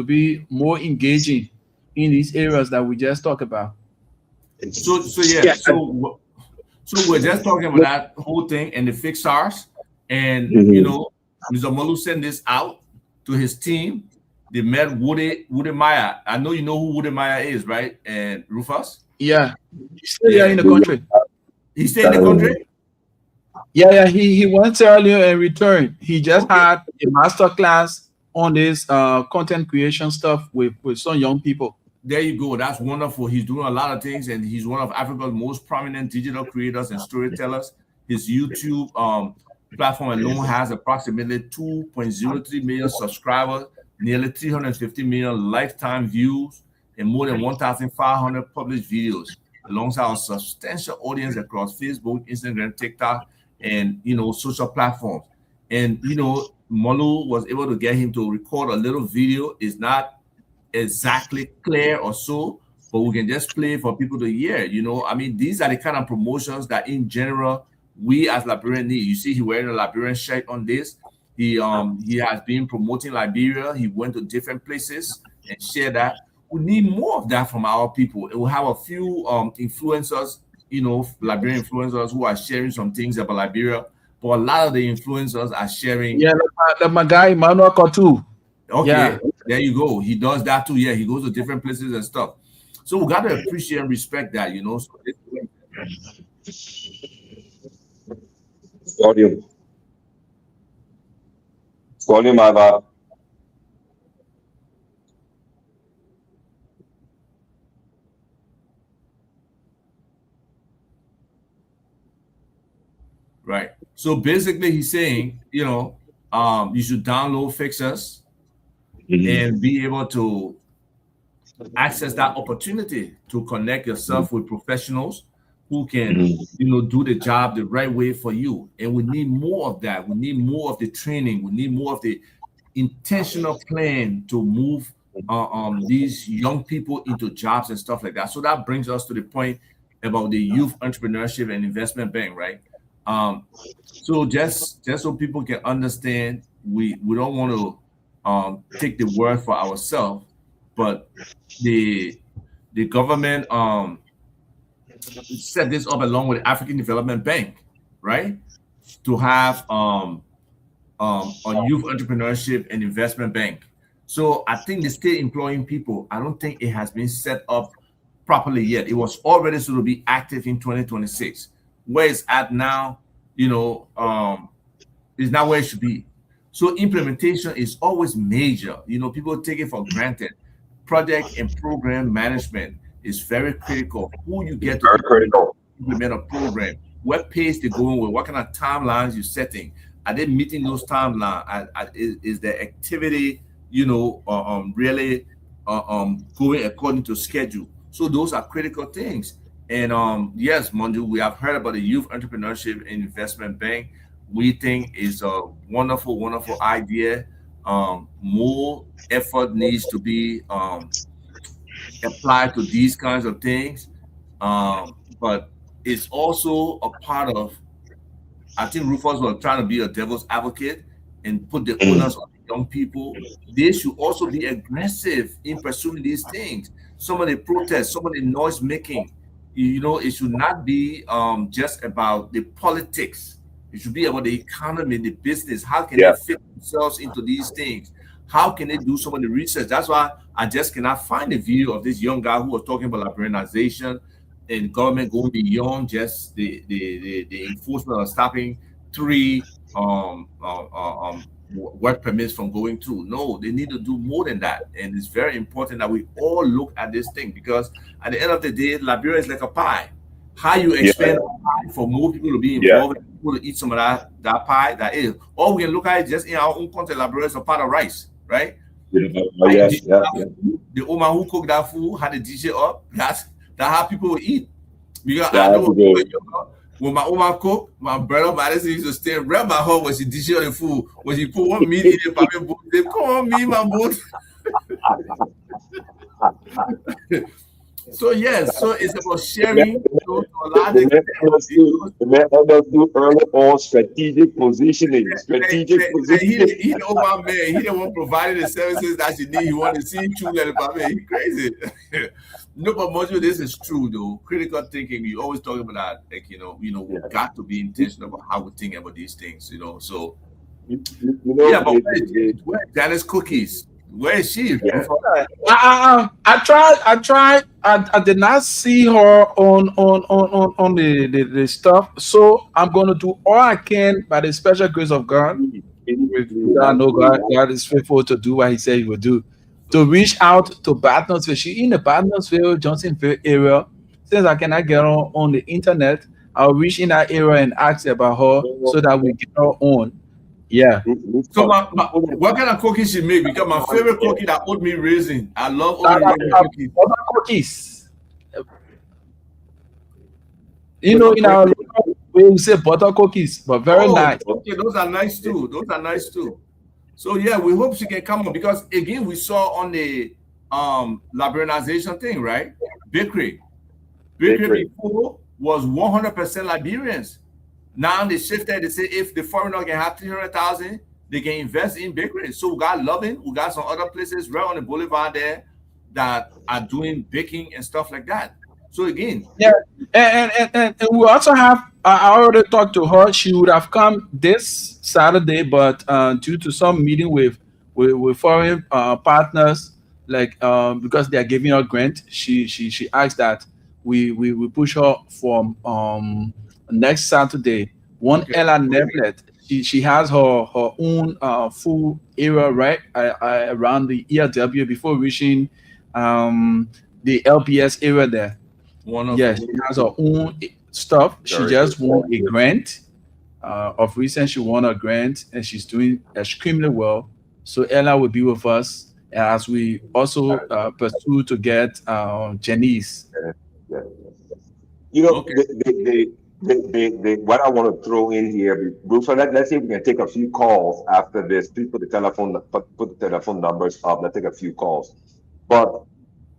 be more engaging in these areas that we just talked about. So we're just talking about that whole thing and the fixed stars, and Mr. Malu sent this out to his team. They met Woody Meyer. I know you know who Woody Meyer is, right? And Rufus? Yeah. He's still here in the country. He stayed in the country? Yeah. He went earlier and returned. He just had a master class on this content creation stuff with some young people. There you go. That's wonderful. He's doing a lot of things, and he's one of Africa's most prominent digital creators and storytellers. His YouTube platform alone has approximately 2.03 million subscribers, nearly 350 million lifetime views, and more than 1,500 published videos, alongside a substantial audience across Facebook, Instagram, TikTok, and social platforms. And Molu was able to get him to record a little video. It's not exactly clear or so, but we can just play for people to hear. These are the kind of promotions that in general we as Liberians need. You see, he wearing a Liberian shirt on this. He has been promoting Liberia. He went to different places and shared that. We need more of that from our people. It will have a few influencers, Liberian influencers who are sharing some things about Liberia. But a lot of the influencers are sharing. Yeah, like my guy Emmanuel Kotu. Okay, there you go. He does that too. Yeah, he goes to different places and stuff. So we got to appreciate and respect that, So Volume, Ava. Right. So basically, he's saying, you should download Fixers and be able to access that opportunity to connect yourself with professionals who can, do the job the right way for you. And we need more of that. We need more of the training. We need more of the intentional plan to move these young people into jobs and stuff like that. So that brings us to the point about the Youth Entrepreneurship and Investment Bank, right? So just so people can understand, we don't want to take the word for ourselves, but the government set this up along with the African Development Bank, right, to have a youth entrepreneurship and investment bank. So I think the state employing people, I don't think it has been set up properly yet. It was already supposed to be active in 2026. Where it's at now, It's not where it should be. So implementation is always major. People take it for granted. Project and program management is very critical. Who you It's get to very critical. implement a program, what pace they're going with, what kind of timelines you're setting. Are they meeting those timelines? Is the activity, really going according to schedule? So those are critical things. And yes, Monju, we have heard about the Youth Entrepreneurship and Investment Bank. We think is a wonderful, wonderful idea. More effort needs to be applied to these kinds of things. But it's also a part of, I think Rufus was trying to be a devil's advocate and put the onus on the young people. They should also be aggressive in pursuing these things. Some of the protests, some of the noise making, it should not be just about the politics. It should be about the economy, the business. How can they Yeah. fit themselves into these things? How can they do some of the research? That's why I just cannot find the view of this young guy who was talking about liberalization and government going beyond just the enforcement of stopping three work permits from going through. No, they need to do more than that. And it's very important that we all look at this thing, because at the end of the day, Liberia is like a pie. How you Yeah. expand a pie for more people to be Yeah. involved, and people to eat some of that pie, that is. All we can look at is just in our own context, Liberia is a pot of rice, right? Oh, How you yes. dish Yeah. that Yeah. food, the woman who cook that food, how they dish it up, that's how people will eat. Because I That's know good. when my woman cook, my brother, my sister used to stay right by her when she dish out the food. When she put one meat in the paper boat, they come on me, my boat. So yes, so it's about The man, sharing, to a the, large the man extent. help us do, the man help us do early on strategic positioning. Strategic positioning. He the old man. He the one providing the services that she need. He want to see through that department. He crazy. No, but most of this is true though. Critical thinking. We always talk about that. Like we Yeah. got to be intentional about how we think about these things. So You yeah, know, but where is Janice Cookies? Where is she? yeah. Rufus? I tried. I did not see her on the stuff. So I'm gonna do all I can by the special grace of God. Please, I know please, God is faithful to do what He said He would do. To reach out to Bartonsville. She in the Bartonsville, Johnsonville area. Since I cannot get her on the internet, I'll reach in that area and ask about her so that we get her on. Yeah. So Hold on. what kind of cookies she make? Because my favorite Yeah. cookie that oatmeal raisin. I love That, oatmeal raisin that, cookies. other cookies. You But know, in our local way, we say butter cookies, but very Oh, nice. okay, those are nice too. Those are nice too. So yeah, we hope she can come on, because again, we saw on the liberalization thing, right? Bakery. Bakery bakery. before was 100% Liberians. Now they shifted. They say if the foreigner can have 300,000, they can invest in bakery. So we got Loving, we got some other places right on the boulevard there that are doing baking and stuff like that. So again, Yeah, and we also have. I already talked to her. She would have come this Saturday, but due to some meeting with foreign partners, like because they are giving her grant, she asked that we push her from next Saturday. One okay, Ella Nevlet. She has her own full area right around the ERW before reaching the LPS area there. Yes, wonderful. she has her own stuff. She Very good. just won a grant. Of recent, she won a grant and she's doing extremely well. So Ella will be with us as we also pursue to get Janice. Yeah. You know, Okay, what I want to throw in here, Bruce, so let's see if we can take a few calls after this. Please put the telephone numbers up. Let's take a few calls. But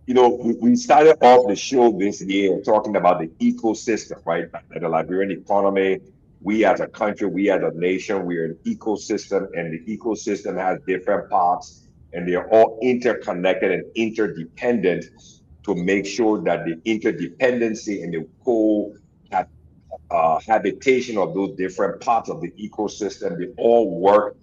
we started off the show this year talking about the ecosystem, right? The Liberian economy. We as a country, we as a nation, we're an ecosystem, and the ecosystem has different parts, and they're all interconnected and interdependent to make sure that the interdependency and the habitation of those different parts of the ecosystem, they all work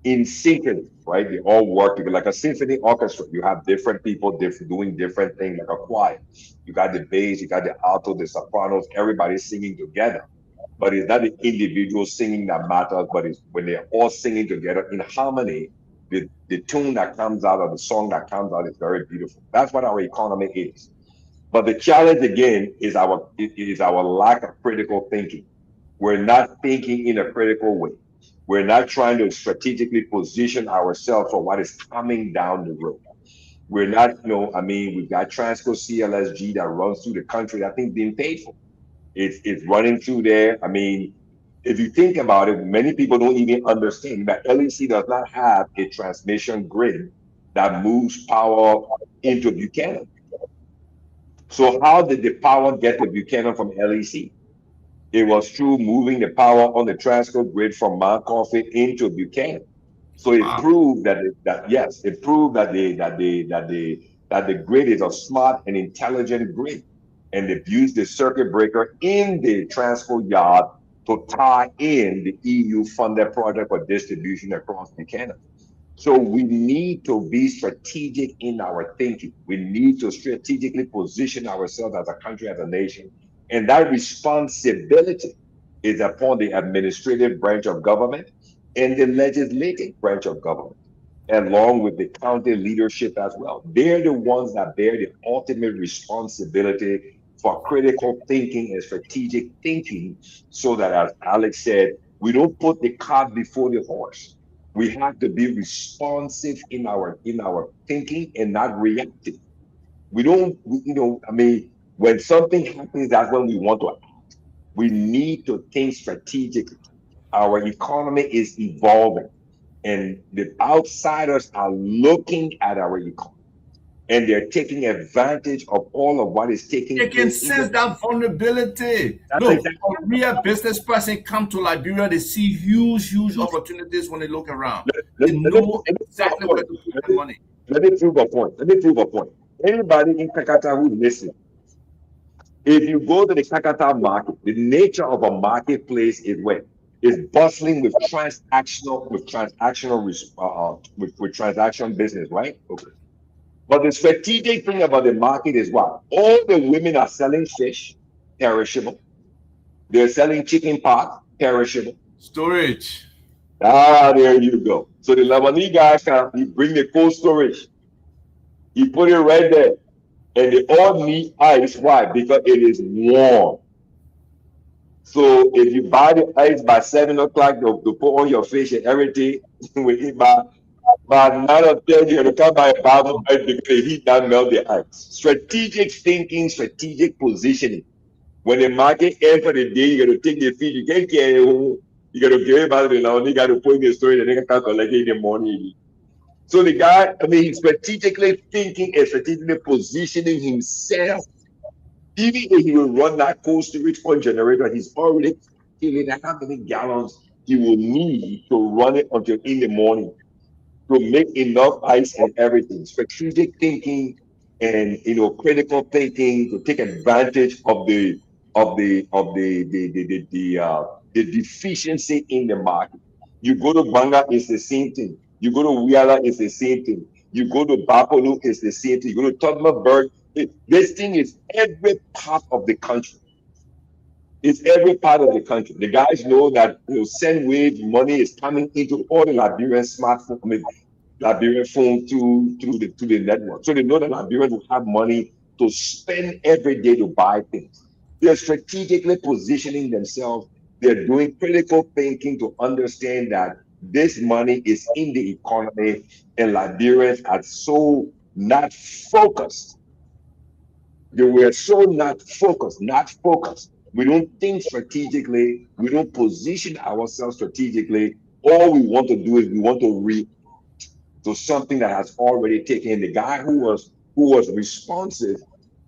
in synchrony, right? They all work together like a symphony orchestra. You have different people doing different things, like a choir. You got the bass, you got the alto, the sopranos, everybody singing together. but it's not the individual singing that matters, but it's when they're all singing together in harmony, the tune that comes out of the song that comes out is very beautiful. That's what our economy is. But the challenge again is our lack of critical thinking. We're not thinking in a critical way. We're not trying to strategically position ourselves for what is coming down the road. We're not, I mean, we've got Transco CLSG that runs through the country that thing's being paid for. It's running through there. I mean, if you think about it, many people don't even understand that LEC does not have a transmission grid that moves power into Buchanan. So how did the power get to Buchanan from LEC? It was through moving the power on the Transco grid from Mount Coffee into Buchanan. So it Wow. proved that yes, it proved that the grid is a smart and intelligent grid, and they've used the circuit breaker in the Transco yard to tie in the EU funded project for distribution across Buchanan. So we need to be strategic in our thinking. We need to strategically position ourselves as a country, as a nation. And that responsibility is upon the administrative branch of government and the legislative branch of government, along with the county leadership as well. They're the ones that bear the ultimate responsibility for critical thinking and strategic thinking, so that, as Alex said, we don't put the cart before the horse. We have to be responsive in our thinking and not reactive. We don't, I mean, when something happens, that's when we want to act. We need to think strategically. Our economy is evolving, and the outsiders are looking at our economy, and they're taking advantage of all of what is taking They can place in sense the. that vulnerability. That's Look, exactly. a real business person come to Liberia, they see huge, huge opportunities when they look around. Let, They let, let, know let me prove a exactly where point. to put Let their me, money. let me prove a point. Let me prove a point. Anybody in Kakata who listen, if you go to the Kakata market, the nature of a marketplace is where it's bustling with transaction business, right? Okay. But the strategic thing about the market is what? All the women are selling fish, perishable. They're selling chicken pot, perishable. Storage. Ah, there you go. So the Lebanese guy he bring the cold storage. He put it right there. And they all need ice. Why? Because it is warm. So if you buy the ice by 7 o'clock to put on your fish and everything, we eat by 9 or 10, you're gonna come by a bottle of ice because the heat that melt the ice. Strategic thinking, strategic positioning. When the market ends for the day, you're gonna take the fish, you can't carry it home. You gotta give it back to the now, you gotta put in the store, and they can collect it in the morning. So the guy, I mean, he's strategically thinking and strategically positioning himself. Even if he will run that cold storage on generator, he's already calculating how many gallons he will need to run it until in the morning to make enough ice and everything. Strategic thinking and critical thinking to take advantage of the deficiency in the market. You go to Banga, it's the same thing. You go to Wiala, it's the same thing. You go to Bapolu, it's the same thing. You go to Tottenberg, this thing is every part of the country. It's every part of the country. The guys know that send wave money is coming into all the Liberian smartphone, I mean, Liberian phone to the network. So they know that Liberians will have money to spend every day to buy things. They're strategically positioning themselves. They're doing critical thinking to understand that this money is in the economy, and Liberians are so not focused. They were so not focused. We don't think strategically. We don't position ourselves strategically. All we want to do is we want to react to something that has already taken. The guy who was responsive,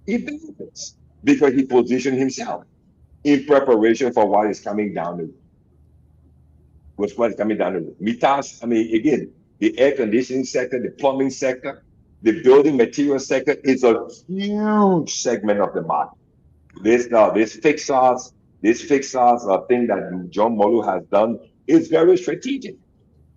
he benefits because he positioned himself in preparation for what is coming down the road. What is coming down the road. Mitas, I mean, again, the air conditioning sector, the plumbing sector, the building material sector is a huge segment of the market. This fixers thing that John Molu has done is very strategic.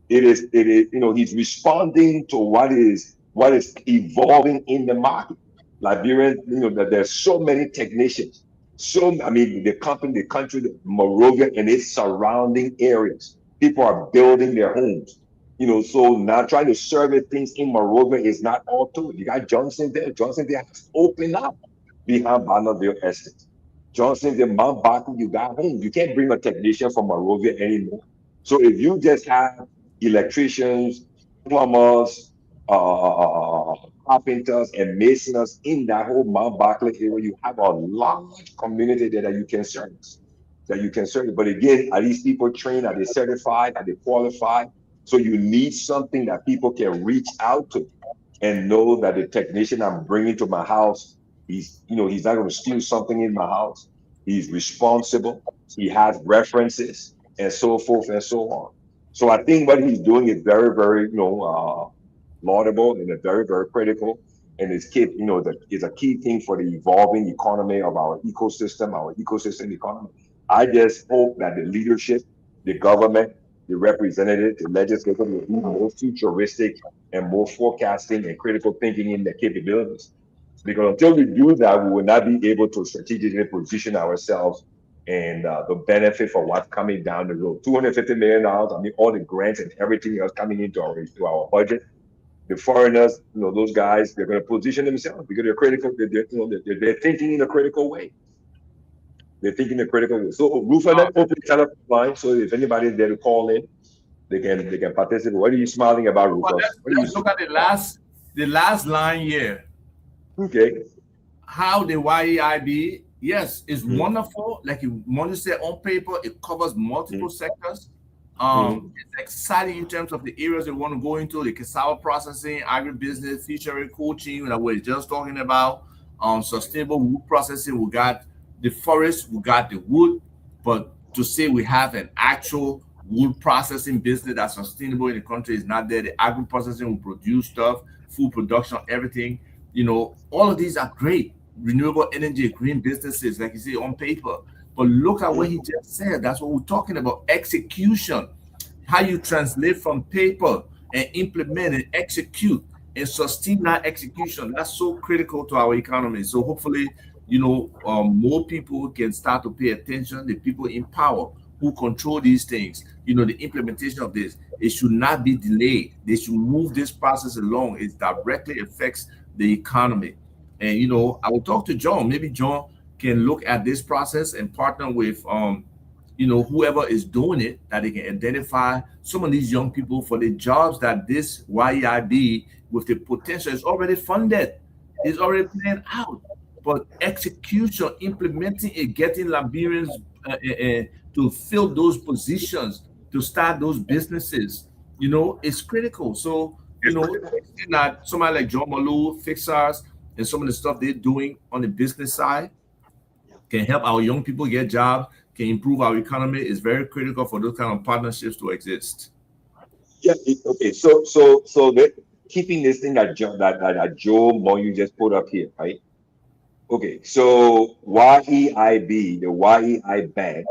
It is, he's responding to what is evolving in the market. Liberian, that there's so many technicians, So, I mean, the company, the country, Morovia and its surrounding areas, people are building their homes. So now trying to service things in Morovia is not all to it. You got Johnson there. Johnson there has opened up behind Bonneville Estate. Johnson there, Mount Barkley, you got home. You can't bring a technician from Morovia anymore. So if you just have electricians, plumbers, carpenters, and masons in that whole Mount Barkley area, you have a large community there that you can service. That you can service. But again, are these people trained? Are they certified? Are they qualified? So you need something that people can reach out to and know that the technician I'm bringing to my house, he's not going to steal something in my house. He's responsible. He has references and so forth and so on. So I think what he's doing is very, very, laudable and very, very critical. And it's key, that is a key thing for the evolving economy of our ecosystem economy. I just hope that the leadership, the government, the representative, the legislature will be more futuristic and more forecasting and critical thinking in their capabilities. Because until we do that, we will not be able to strategically position ourselves and the benefit for what's coming down the road. $250 million. I mean, all the grants and everything else coming into our budget. The foreigners, those guys, they're going to position themselves because they're critical. They're thinking in a critical way. They're thinking in a critical way. So, Rufa, let's open the telephone line. So, if anybody's there to call in, they can participate. What are you smiling about, Well, Rufa? let's look at the last line here. Okay. How the YEIB, yes, is wonderful. Like you want to say on paper, it covers multiple sectors. It's exciting in terms of the areas they want to go into, the cassava processing, agribusiness, fishery, coaching that we're just talking about, sustainable wood processing. We got the forest, we got the wood, but to say we have an actual wood processing business that's sustainable in the country is not there. The agri processing will produce stuff, food production, everything. All of these are great. Renewable energy, green businesses, like you see on paper. But look at what he just said. That's what we're talking about. Execution. How you translate from paper and implement and execute and sustain that execution. That's so critical to our economy. So hopefully, more people can start to pay attention. The people in power who control these things, the implementation of this, it should not be delayed. They should move this process along. It directly affects the economy. And I will talk to John. Maybe John can look at this process and partner with whoever is doing it, that they can identify some of these young people for the jobs that this YEIB with the potential is already funded, is already planned out. But execution, implementing it, getting Liberians to fill those positions, to start those businesses, is critical. So, that somebody like John Malou, Fixers, and some of the stuff they're doing on the business side can help our young people get jobs, can improve our economy, is very critical for those kind of partnerships to exist. Yeah. Okay. So keeping this thing that Joe Moyu just put up here, right? Okay. So YEIB, the YEI Bank,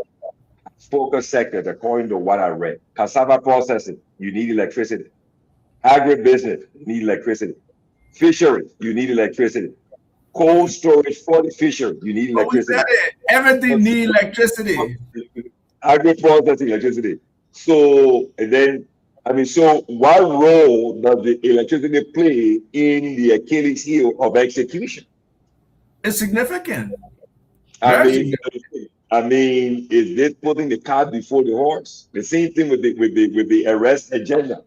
focus sectors according to what I read. Cassava processing, you need electricity. Agribusiness, you need electricity. Fishery, you need electricity. Cold storage for the fishery, you need electricity. We said it. Everything needs electricity. Agri-processing, electricity. So, and then, so what role does the electricity play in the Achilles heel of execution? It's significant. I mean, is this putting the cart before the horse? The same thing with the arrest agenda.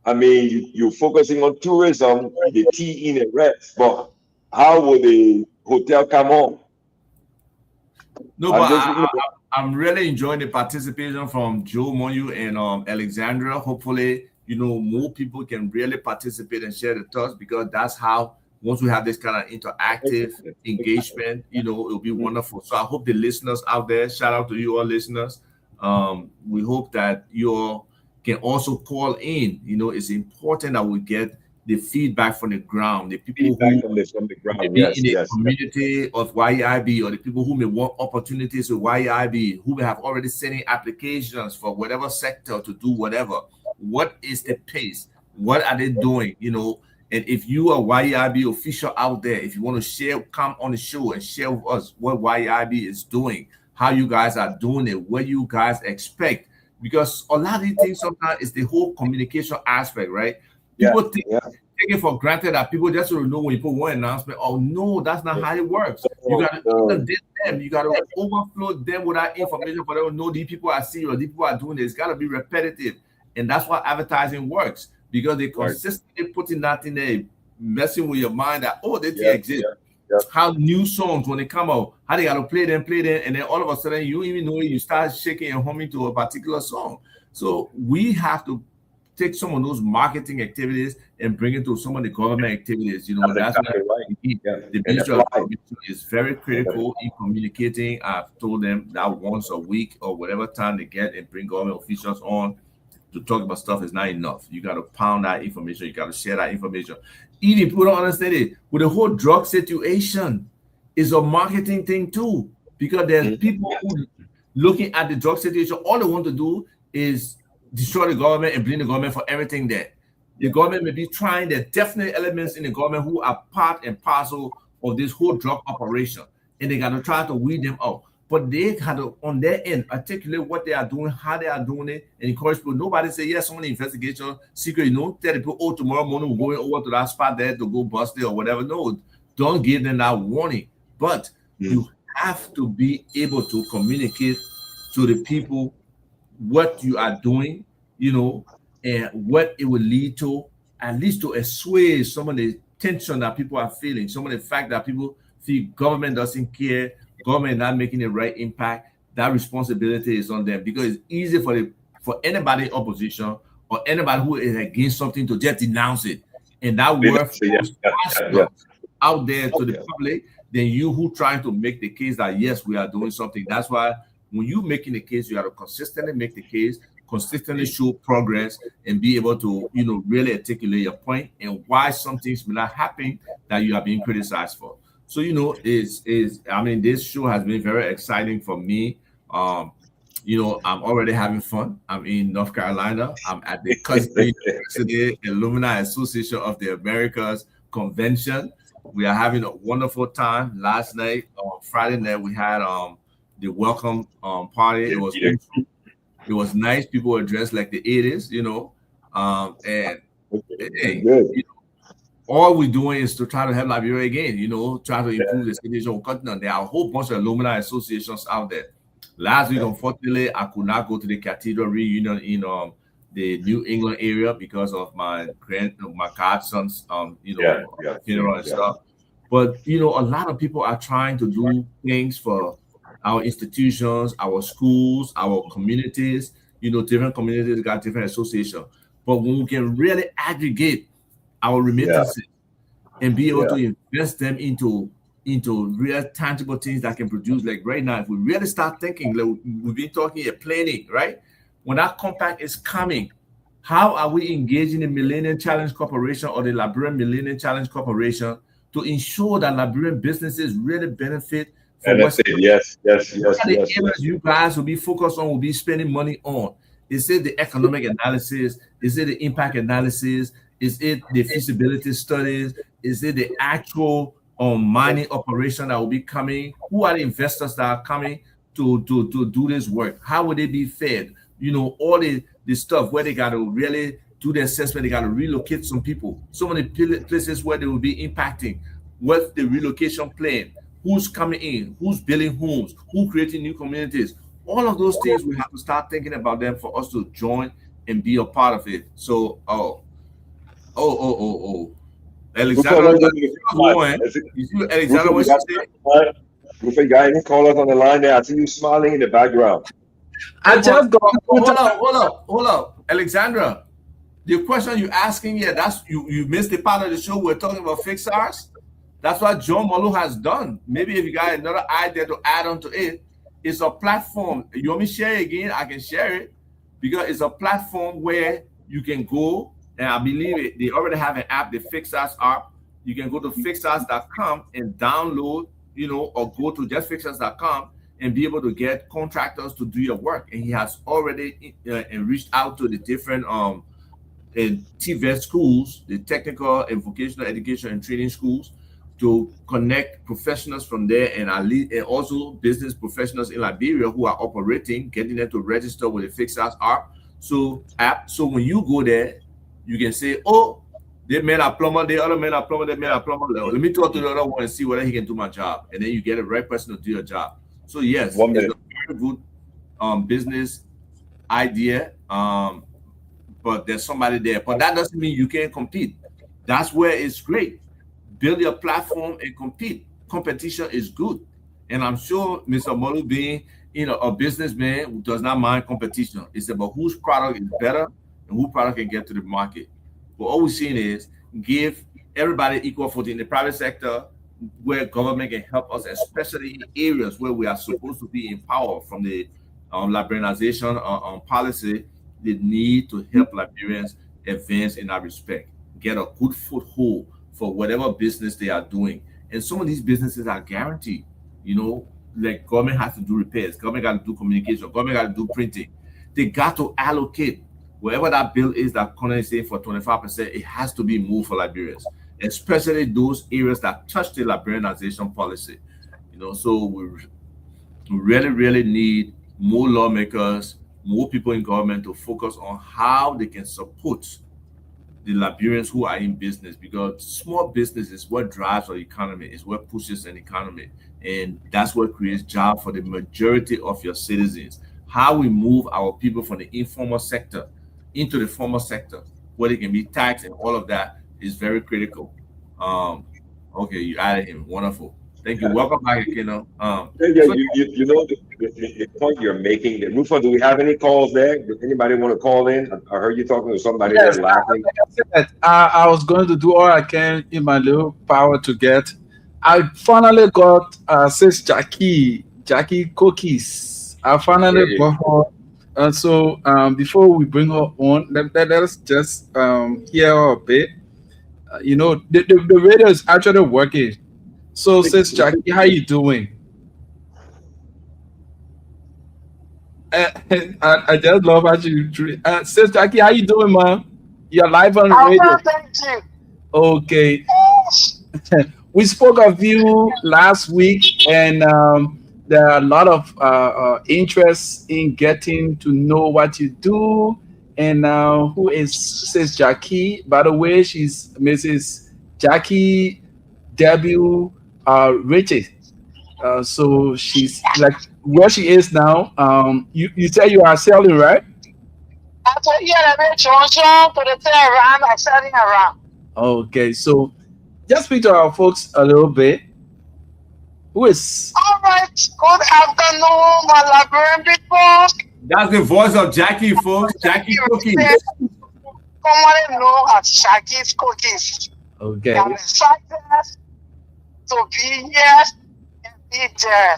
I mean, you're focusing on tourism, the T in arrest, but how will the hotel come on? No, but I'm really enjoying the participation from Joe Moyu and Alexandra. Hopefully, more people can really participate and share the thoughts, because that's how, once we have this kind of interactive engagement, it'll be wonderful. So I hope the listeners out there, shout out to you all listeners. We hope that you all can also call in. It's important that we get the feedback from the ground, the people who from the ground, in the community of YEIB, or the people who may want opportunities with YEIB, who may have already sent in applications for whatever sector to do whatever. What is the pace? What are they doing? And if you are YIB official out there, if you want to share, come on the show and share with us what YIB is doing, how you guys are doing it, what you guys expect. Because a lot of these things sometimes is the whole communication aspect, right? Yeah, People think yeah. take it for granted that people just will know when you put one announcement. Oh no, that's not how it works. You No, gotta no. inundate them, you gotta overflow them with that information for them to know these people are serious, these people are doing this. It's gotta be repetitive. And that's why advertising works because they Right. consistently putting that in there, messing with your mind that oh, this thing Yeah, exists. yeah, yeah. How new songs when they come out, how they gotta play them, and then all of a sudden you don't even know it, you start shaking and humming to a particular song. So we have to take some of those marketing activities and bring it to some of the government activities. You know, That's that's why exactly right. Yeah, the and Ministry of apply. Information is very critical in communicating. I've told them that once a week or whatever time they get and bring government officials on to talk about stuff is not enough. You got to pound that information. You got to share that information. Even people don't understand it. With the whole drug situation, is a marketing thing too, because there's Mhm. people who looking at the drug situation. All they want to do is destroy the government and blame the government for everything there. The Yeah. government may be trying. There are definitely elements in the government who are part and parcel of this whole drug operation, and they got to try to weed them out. But they had to, on their end, articulate what they are doing, how they are doing it, and encourage people. Nobody say, yes, someone investigation, secret, tell the people, oh, tomorrow morning we're going over to that spot there to go bust it or whatever. No, don't give them that warning. But Mm. you have to be able to communicate to the people what you are doing, and what it will lead to, at least to assuage some of the tension that people are feeling, some of the fact that people feel government doesn't care, government not making the right impact. That responsibility is on them because it's easy for anybody in opposition or anybody who is against something to just denounce it, and that Yeah, word yeah, flows yeah, yeah, faster out there to the yeah. public than you who trying to make the case that yes, we are doing something. That's why when you making the case, you have to consistently make the case, consistently show progress, and be able to, really articulate your point and why some things may not happen that you are being criticized for. So, is I mean, this show has been very exciting for me. Um, I'm already having fun. I'm in North Carolina. I'm at the Cosby University Alumni Association of the Americas convention. We are having a wonderful time. Last night, on Friday night, we had the welcome party. It Yeah, was yeah. awesome. It was nice. People were dressed like the 80s, and Okay, hey, good. all we're doing is to try to help Liberia again, try to Yeah, improve the situation on continent. There are a whole bunch of alumni associations out there. Last week, yeah, unfortunately, I could not go to the cathedral reunion in the New England area because of my godson's yeah, yeah, funeral and yeah. stuff. But a lot of people are trying to do things for our institutions, our schools, our communities. Different communities got different associations. But when we can really aggregate our Yeah, remittances and be able yeah, to invest them into real tangible things that can produce. Like right now, if we really start thinking, like we've been talking here, planning, right? When that compact is coming, how are we engaging the Millennium Challenge Corporation or the Liberian Millennium Challenge Corporation to ensure that Liberian businesses really benefit from and that's what's it. Yes, yes, what yes, are the yes, areas yes. you guys will be focused on, will be spending money on? Is it the economic analysis? Is it the impact analysis? Is it the feasibility studies? Is it the actual mining operation that will be coming? Who are the investors that are coming to do this work? How will they be fed? All the stuff where they got to really do the assessment, they got to relocate some people. So many places where they will be impacting. What's the relocation plan? Who's coming in, who's building homes, who creating new communities. All of those things we have to start thinking about them for us to join and be a part of it. So oh, Rufus, Alexandra, let's go to the first line. one. Is it, You see what Alexandra Rufus, you what she got said? Rufus, you got any callers on the line there? I see you smiling in the background. I But just got hold up, Alexandra. The question you asking here, that's you missed the part of the show we're talking about fixed ours. That's what John Malu has done. Maybe if you got another idea to add on to it, it's a platform. You want me to share it again? I can share it because it's a platform where you can go, and I believe they already have an app, the Fix Us app. You can go to fixus.com and download, or go to justfixus.com and be able to get contractors to do your work. And he has already reached out to the different and TVET schools, the technical and vocational education and training schools, to connect professionals from there and and also business professionals in Liberia who are operating, getting them to register with the Fixed House app. So when you go there, you can say, "Oh, they made a plumber, the other man a plumber, they made a plumber. Let me talk to the other one and see whether he can do my job." And then you get the right person to do your job. So yes, One it's minute. a very good business idea. But there's somebody there. But that doesn't mean you can't compete. That's where it's great. Build your platform and compete. Competition is good. And I'm sure Mr. Molu being a businessman who does not mind competition. It's about whose product is better and who product can get to the market. But all we're seeing is give everybody equal footing in the private sector where government can help us, especially in areas where we are supposed to be empowered from the liberalization policy. They need to help Liberians advance in that respect, get a good foothold for whatever business they are doing. And some of these businesses are guaranteed, like government has to do repairs, government got to do communication, government got to do printing. They got to allocate wherever that bill is that Conor is saying for 25%, it has to be moved for Liberians, especially those areas that touch the Liberianization policy. So we really, really need more lawmakers, more people in government to focus on how they can support the Liberians who are in business, because small business is what drives our economy, is what pushes an economy, and that's what creates jobs for the majority of your citizens. How we move our people from the informal sector into the formal sector, where they can be taxed and all of that, is very critical. Um, okay, you added him. Wonderful. Thank you. Welcome back, Keno. Yeah, yeah, So you know the point you're making. Rufus, do we have any calls there? Does anybody want to call in? I heard you talking to somebody there Yes, laughing. like I said, I was going to do all I can in my little power to get. I finally got sis Jackie cookies. I finally hey, got her. So before we bring her on, let us just hear her a bit. The radio is actually working. So sis Jackie, how you doing? Uh, I just love how you sis Jackie, how you doing, man? You're live on the I'm radio. well, thank you. Okay. Yes. We spoke of you last week, and there are a lot of interest in getting to know what you do. And who is Sis Jackie? By the way, she's Mrs. Jackie W. Richard. So she's like where she is now. You say you are selling, right? After yeah, I made Johnson to the thing around, I starting around. Okay, so just speak to our folks a little bit. Who is All right, good afternoon, my Liberian people. that's the voice of Jackie, folks. Jackie You Cookies. commonly known as Shaggy's Cookies. okay? I'm excited to be here and be there.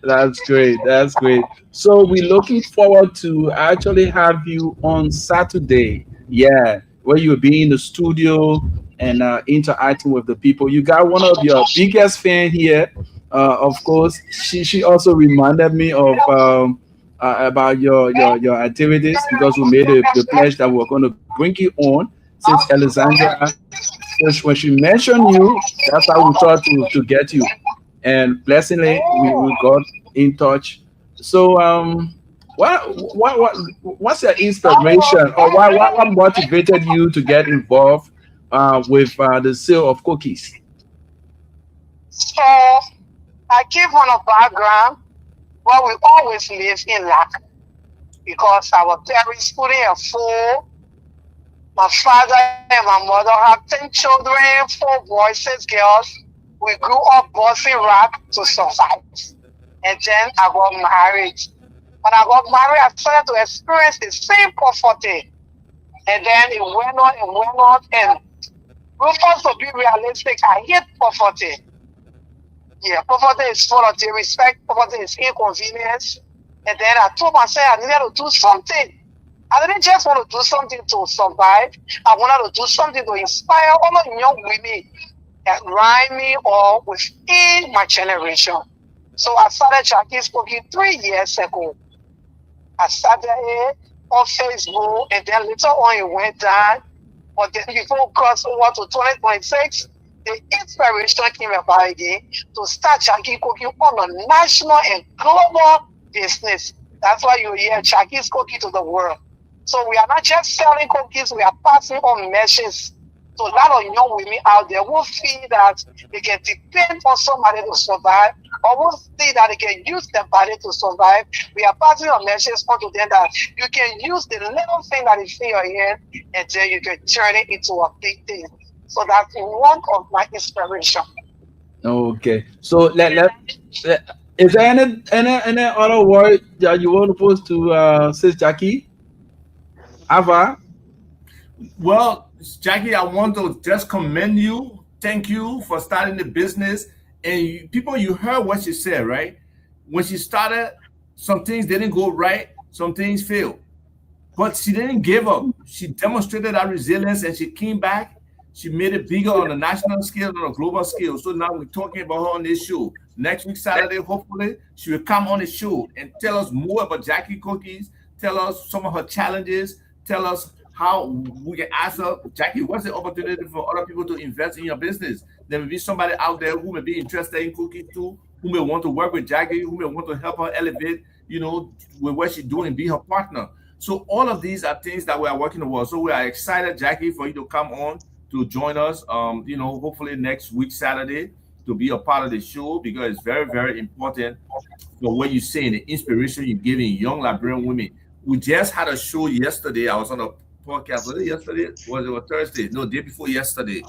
That's great. That's great. So we're looking forward to actually have you on Saturday. Yeah, where you'll be in the studio and interacting with the people. You got one of your biggest fan here. Of course, she also reminded me of about your activities because we made the pledge that we're going to bring you on since Alexandra. So when she mentioned you, that's how we thought to get you, and blessingly we got in touch. So what's your inspiration, or what motivated you to get involved with the sale of cookies? So I came from a background where we always live in lack because our parents couldn't afford. My father and my mother have 10 children, 4 boys, 6 girls. We grew up busting rap to survive. And then I got married. When I got married, I started to experience the same poverty. And then it went on and went on. And Rufus, to be realistic, I hate poverty. Yeah, poverty is full of disrespect, poverty is inconvenience. And then I told myself I needed to do something. I didn't just want to do something to survive. I wanted to do something to inspire all the young women around me or within my generation. So I started Jackie's Cookie 3 years ago. I started it on Facebook, and then later on it went down. But then before we crossed over to 2026, the inspiration came about again to start Jackie Cookie on a national and global business. That's why you hear Jackie's Cookie to the world. So we are not just selling cookies, we are passing on messages to a lot of young women out there who feel that they can depend on somebody to survive, or who see that they can use their body to survive. We are passing on messages onto them that you can use the little thing that is in your hand, and then you can turn it into a big thing. So that's one of my inspiration. Okay. So is there any other word that you want to post to Sis Jackie? Ava? Well, Jackie, I want to just commend you. Thank you for starting the business. And people, you heard what she said, right? When she started, some things didn't go right, some things failed. But she didn't give up. She demonstrated that resilience and she came back. She made it bigger on a national scale, on a global scale. So now we're talking about her on this show. Next week, Saturday, hopefully, she will come on the show and tell us more about Jackie Cookies, tell us some of her challenges, tell us how we can ask her, Jackie, what's the opportunity for other people to invest in your business? There may be somebody out there who may be interested in cookies too, who may want to work with Jackie, who may want to help her elevate, with what she's doing, be her partner. So all of these are things that we are working towards. So we are excited, Jackie, for you to come on to join us, hopefully next week, Saturday, to be a part of the show, because it's very, very important for what you're saying, the inspiration you're giving young Liberian women. We just had a show yesterday. I was on a podcast. Was it yesterday? Was it Thursday? No, day before yesterday.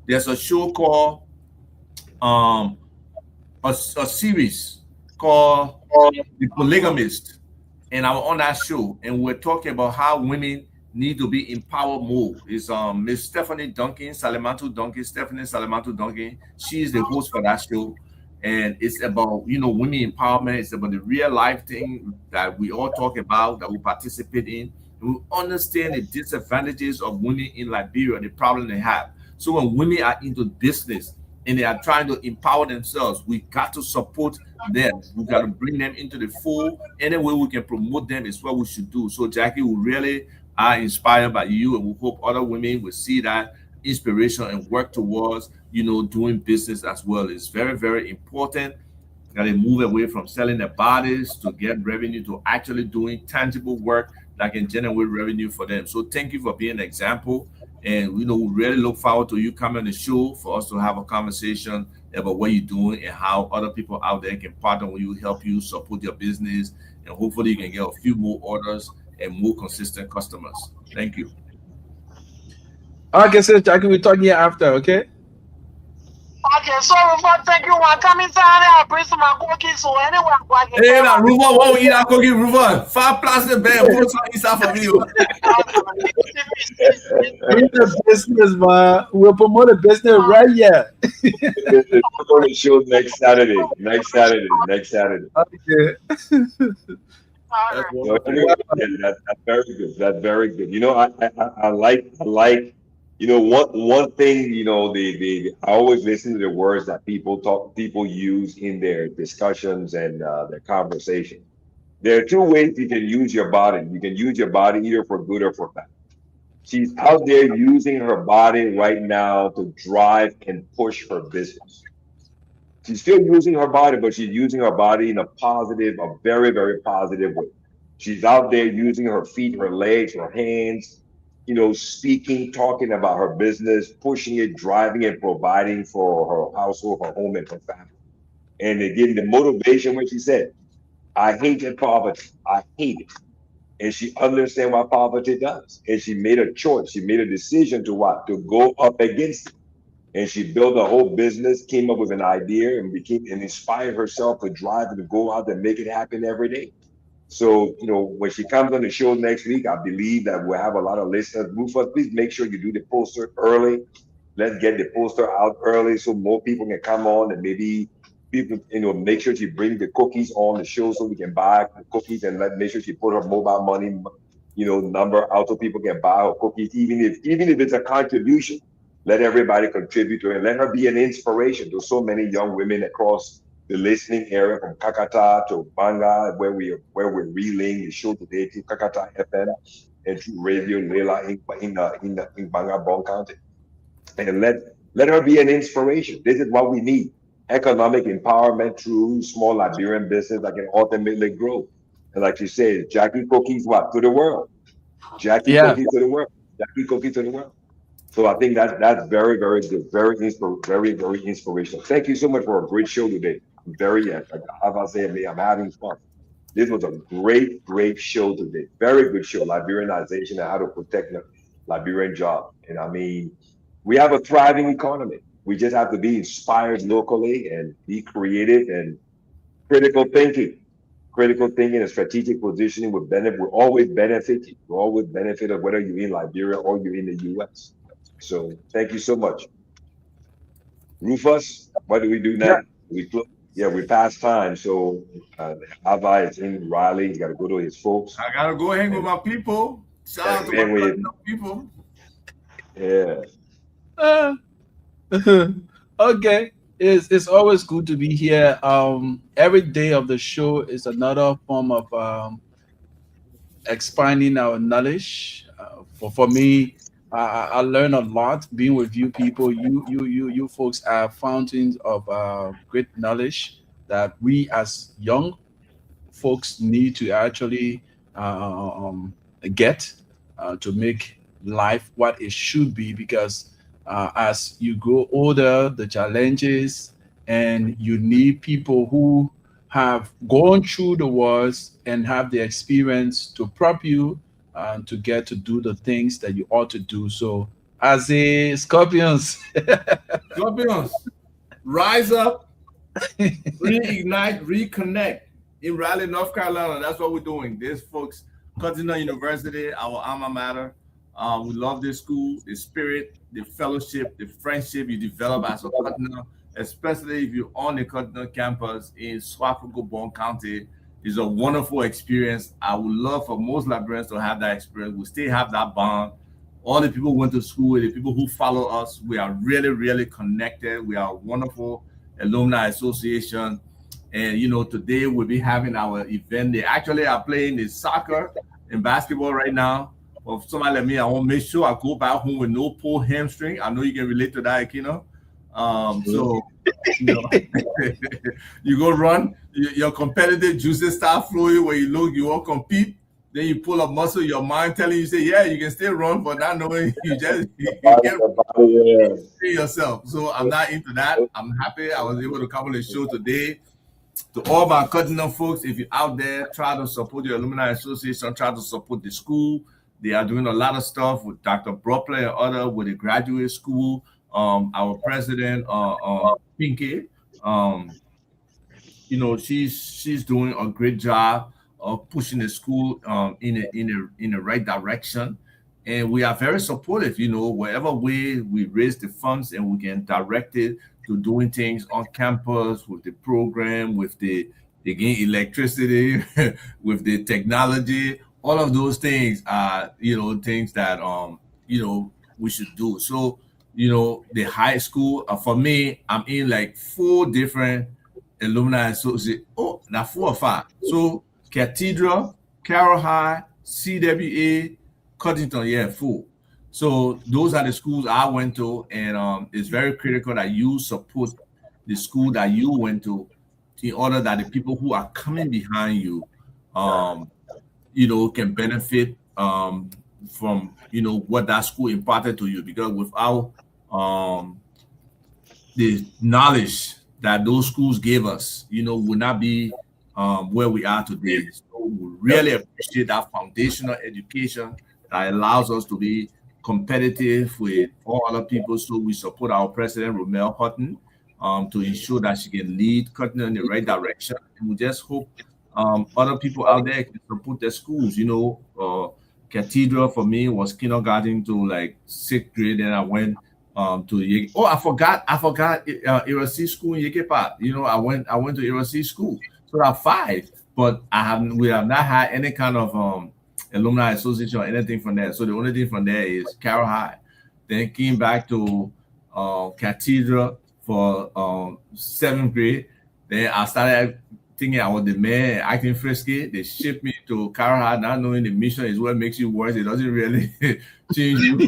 There's a show called a series called The Polygamist, and I was on that show, and we're talking about how women need to be empowered more. It's Miss Stephanie Duncan, Stephanie Salamantu Duncan. She is the host for that show. And it's about, women empowerment. It's about the real life thing that we all talk about, that we participate in. And we understand the disadvantages of women in Liberia, the problem they have. So when women are into business and they are trying to empower themselves, we got to support them. We got to bring them into the fold. Any way we can promote them is what we should do. So Jackie, we really are inspired by you, and we hope other women will see that inspiration and work towards, doing business as well. It's very, very important that they move away from selling their bodies to get revenue to actually doing tangible work that can generate revenue for them. So thank you for being an example. And we really look forward to you coming on the show for us to have a conversation about what you're doing and how other people out there can partner with you, help you support your business, and hopefully you can get a few more orders and more consistent customers. Thank you. Okay, Sis Jackie, we'll talk here after, okay? Okay, so Rufus, thank you. I'm coming Saturday. I'll bring some cookies. So anyway, I'm going to Hey, now, Ruben, what we eat that cookie, Ruben? 5 plastic bag, put some inside for me. In the business, man. We'll promote the business right here. We're on the show next Saturday. Okay. That's So anyway, that's very good. That's very good. I like, one thing, I always listen to the words that people use in their discussions and their conversation. There are two ways you can use your body. You can use your body either for good or for bad. She's out there using her body right now to drive and push her business. She's still using her body, but she's using her body in a very, very positive way. She's out there using her feet, her legs, her hands, speaking, talking about her business, pushing it, driving it, providing for her household, her home, and her family. And again, the motivation when she said, I hated poverty. I hate it. And she understands what poverty does. And she made a choice. She made a decision to what? To go up against it. And she built a whole business, came up with an idea, and inspired herself to drive and to go out and make it happen every day. So, when she comes on the show next week, I believe that we'll have a lot of listeners. Rufus, please make sure you do the poster early. Let's get the poster out early so more people can come on, and maybe people, make sure she brings the cookies on the show so we can buy the cookies, and make sure she put her mobile money, number out so people can buy her cookies, even if it's a contribution. Let everybody contribute to it. Let her be an inspiration to so many young women across the listening area from Kakata to Banga, where we're relaying the show today to Kakata FM and to Radio Lela in Banga, Bon County. And let her be an inspiration. This is what we need. Economic empowerment through small Liberian business that can ultimately grow. And like you said, Jackie Cookies what? To the world. Jackie Yeah. Cookie to the world. Jackie Cookie to the world. So I think that's very, very good. Very, very inspirational. Thank you so much for a great show today. I'm very, as I said, I'm having fun. This was a great, great show today. Very good show. Liberianization and how to protect the Liberian job. And I mean, we have a thriving economy. We just have to be inspired locally and be creative and critical thinking. Critical thinking and strategic positioning will always benefit you. Will always benefit of whether you're in Liberia or you're in the US. So thank you so much. Rufus, what do we do Yeah. now? Yeah, we passed time. So Ava is in Raleigh. He's got to go to his folks. I gotta go hang with my people. Shout out to And my we, people. yeah, Uh, okay. It's always good to be here. Every day of the show is another form of expanding our knowledge. For me, I learn a lot being with you people. You folks are fountains of great knowledge that we as young folks need to actually get to make life what it should be, because as you grow older, the challenges, and you need people who have gone through the wars and have the experience to prop you to get to do the things that you ought to do. So as a scorpions, Scorpions, rise up, reignite, reconnect in Raleigh, North Carolina. That's what we're doing. This folks, Continental University, our alma mater. We love this school, the spirit, the fellowship, the friendship you develop as a Continental, especially if you're on the Continental campus in Swafford, Bon County. It's a wonderful experience. I would love for most Liberians to have that experience. We still have that bond. All the people who went to school, the people who follow us, we are really, really connected. We are a wonderful alumni association. And today we'll be having our event. They actually are playing the soccer and basketball right now. For somebody like me, I want to make sure I go back home with no pulled hamstring. I know you can relate to that, Akino. So you go run, your competitive juices start flowing when you won't compete. Then you pull up muscle, your mind telling you, say, yeah, you can still run, but not knowing you can't yourself. So I'm not into that. I'm happy I was able to come on the show today. To all my Cardinal folks, if you're out there, try to support your Alumni Association, try to support the school. They are doing a lot of stuff with Dr. Bropley and other with the graduate school. Our president, Pinky, she's doing a great job of pushing the school in the right direction. And we are very supportive, wherever way we raise the funds and we can direct it to doing things on campus with the program, with the again electricity, with the technology. All of those things are things that we should do. So the high school, for me, I'm in like 4 different alumni associate. Oh, now 4 or 5. So Cathedral, Carroll High, CWA, Cuttington, yeah, 4. So those are the schools I went to, and it's very critical that you support the school that you went to, in order that the people who are coming behind you, can benefit from what that school imparted to you. Because without the knowledge that those schools gave us, would not be where we are today. So we really appreciate that foundational education that allows us to be competitive with all other people. So we support our president, Romel Hutton, to ensure that she can lead Cotton in the right direction. And we just hope other people out there can support their schools. Cathedral for me was kindergarten to like 6th grade, and I went to I forgot Irasi school in Yekepa. I went to Irasi school. So there are 5, but we have not had any kind of alumni association or anything from there. So the only thing from there is Carroll High. Then came back to Cathedral for 7th grade. Then I started thinking I was the man, acting frisky. They shipped me to Carolina, not knowing the mission is what makes you worse. It doesn't really change you.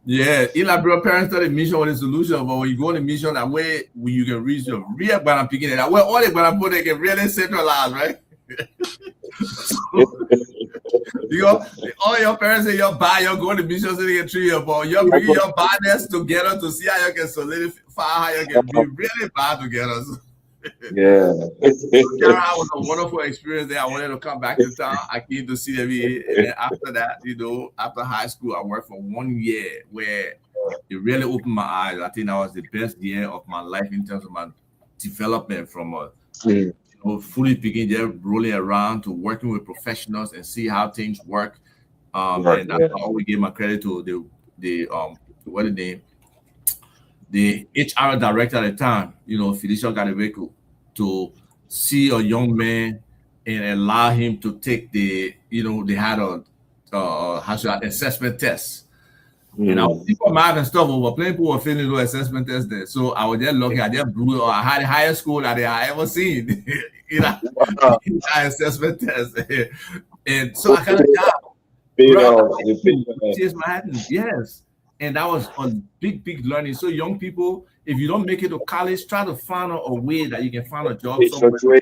Yeah, in Liberia, parents thought the mission was the solution, but when you go on the mission, that way you can reach your real Ghana picking it. That way, all the Ghana people they can really centralize, right? So, all your parents say you're bad, you're going to mission so they can treat you, but you're bringing your badness together to see how you can solidify, how you can be really bad together. So, Yeah. Carolina was a wonderful experience there. I wanted to come back to town. I came to see them, and then after that, after high school, I worked for 1 year where it really opened my eyes. I think that was the best year of my life in terms of my development from a fully picking, just rolling around to working with professionals and see how things work. And I always give my credit to what the name. The HR director at the time, Felicia Gadebeco, to see a young man and allow him to take they had a assessment test. And I was people mad and stuff, but plenty people were failing those assessment tests there. So I was just lucky. I just blew it. I had the highest score that I ever seen in an assessment test. And so I kind of yes. And that was a big learning. So young people, if you don't make it to college, try to find a way that you can find a job somewhere.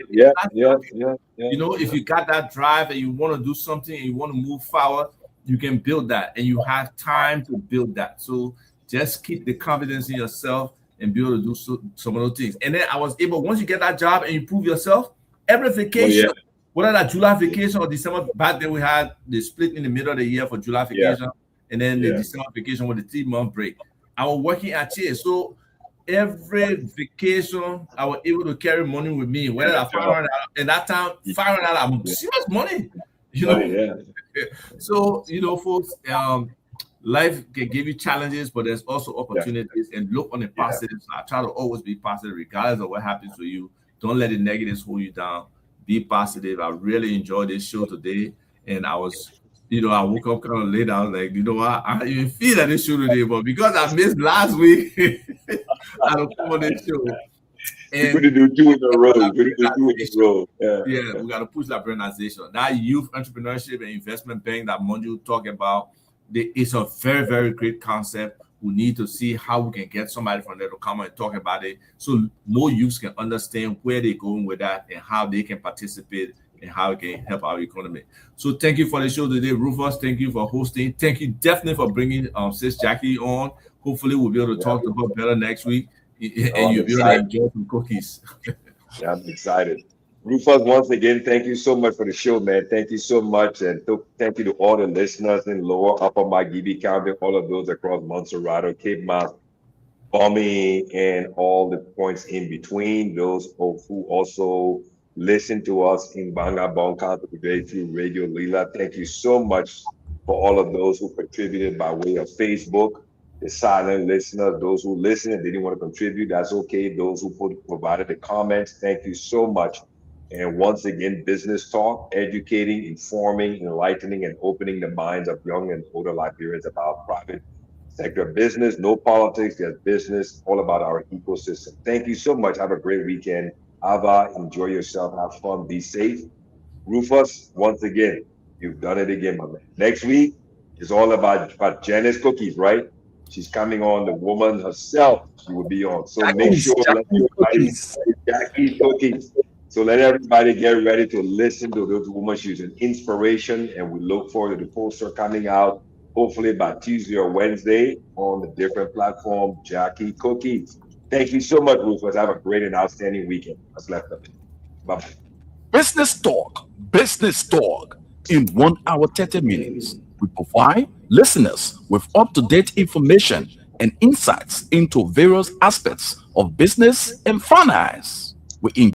If you got that drive and you want to do something and you want to move forward, you can build that, and you have time to build that. So just keep the confidence in yourself and be able to do some of those things. And then I was able, once you get that job and you prove yourself, every vacation, whether that July vacation or December, back then we had the split in the middle of the year for July vacation. And then the December vacation with the 3-month break. I was working at Chase. So every vacation, I was able to carry money with me. Whether I found out at that time, finding out serious money. So, folks, life can give you challenges, but there's also opportunities, and look on the positive side. I try to always be positive regardless of what happens to you. Don't let the negatives hold you down. Be positive. I really enjoyed this show today. And I was I woke up kind of late. I was like, I didn't even feel at this show today, but because I missed last week, I don't come on this show. And we're going to do 2 in a row. We got to push that brandization. That youth entrepreneurship and investment bank that Monju talked about, it's a very, very great concept. We need to see how we can get somebody from there to come and talk about it, so more youths can understand where they're going with that and how they can participate and how it can help our economy. So thank you for the show today, Rufus. Thank you for hosting. Thank you definitely for bringing Sis Jackie on. Hopefully we'll be able to talk to her better next week, and you'll be able to enjoy some cookies. I'm excited. Rufus, once again, thank you so much for the show, man. Thank you so much. And thank you to all the listeners in Lower, Upper Margibi County, all of those across Montserrat, Cape Mount, Bombay, and all the points in between. Those who also listen to us in Banga Bonka today through Radio Lila. Thank you so much for all of those who contributed by way of Facebook, the silent listeners, those who listened and didn't want to contribute. That's okay. Those who provided the comments, thank you so much. And once again, business talk, educating, informing, enlightening, and opening the minds of young and older Liberians about private sector business. No politics, just business, all about our ecosystem. Thank you so much. Have a great weekend. Ava, enjoy yourself, have fun, be safe. Rufus, once again, you've done it again, my man. Next week is all about Janice Cookies, right? She's coming on, the woman herself, she will be on. So make sure Jackie Cookies. So let everybody get ready to listen to those women. She's an inspiration, and we look forward to the poster coming out hopefully by Tuesday or Wednesday on the different platform, Jackie Cookies. Thank you so much, Rufus. Have a great and outstanding weekend. What's left of it. Bye-bye. Business Talk in 1 hour, 30 minutes. We provide listeners with up-to-date information and insights into various aspects of business and finance. We